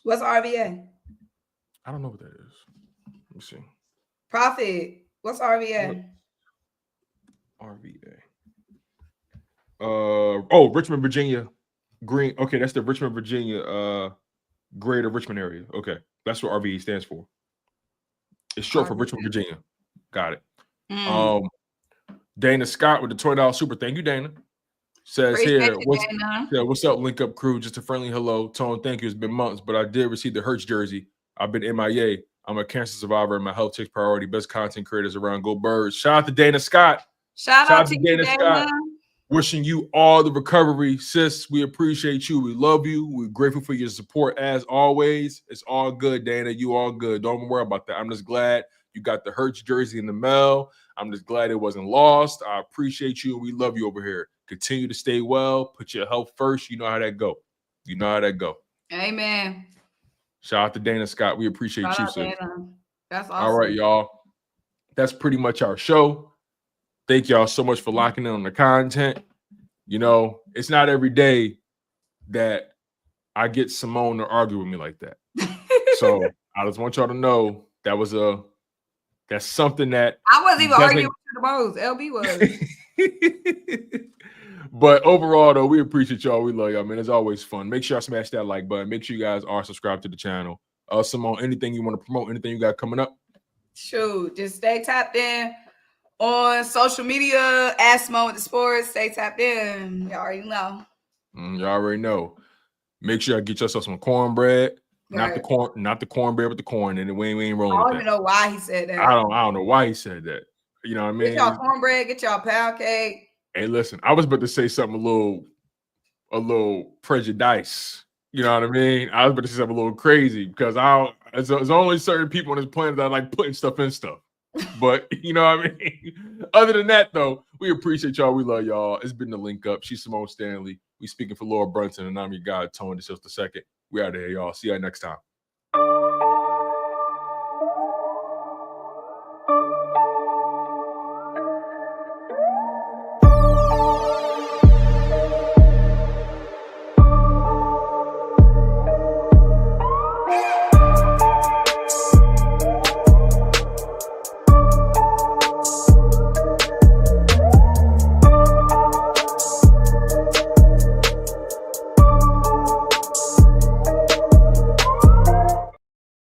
What's RVA? I don't know what that is. Let me see. Prophet, what's RVA? RVA. Richmond, Virginia. Green. Okay, that's the Richmond, Virginia, Greater Richmond area. Okay, that's what RVA stands for. It's short for Richmond, Virginia. Got it. Dana Scott with the $20 super. Thank you, Dana. Says here, what's up, Link Up crew? Just a friendly hello. Tone, thank you. It's been months, but I did receive the Hurts jersey. I've been MIA. I'm a cancer survivor, and my health takes priority. Best content creators around. Go Birds. Shout out to Dana Scott. Shout out to Dana Scott. Wishing you all the recovery, sis. We appreciate you. We love you. We're grateful for your support as always. It's all good, Dana. You all good. Don't worry about that. I'm just glad you got the Hurts jersey in the mail. I'm just glad it wasn't lost. I appreciate you, and we love you over here. Continue to stay well. Put your health first. You know how that go. Amen. Shout out to Dana Scott. We appreciate you, sis. Dana. That's awesome. All right, y'all. That's pretty much our show. Thank y'all so much for locking in on the content. You know, it's not every day that I get Symone to argue with me like that. So I just want y'all to know that's something that I wasn't even arguing with the most. LB was. But overall, though, we appreciate y'all. We love y'all, man. It's always fun. Make sure y'all smash that like button. Make sure you guys are subscribed to the channel. Symone, anything you want to promote? Anything you got coming up? Sure. Just stay tapped in on social media. Symone with the sports. Stay tapped in. Y'all already know. Y'all already know. Make sure y'all get yourself some cornbread. Right. Not the cornbread with the corn, and we ain't rolling. I don't even know why he said that. I don't know why he said that. You know what I mean? Get y'all cornbread. Get y'all pound cake. Hey, listen, I was about to say something a little prejudice. You know what I mean? I was about to say something a little crazy because there's only certain people on this planet that like putting stuff in stuff. But you know what I mean? Other than that, though, we appreciate y'all. We love y'all. It's been the Link Up. She's Symone Stanley. We speaking for Laura Brunson, and I'm your guy, Tone DeShields II. We out of here, y'all. See y'all next time.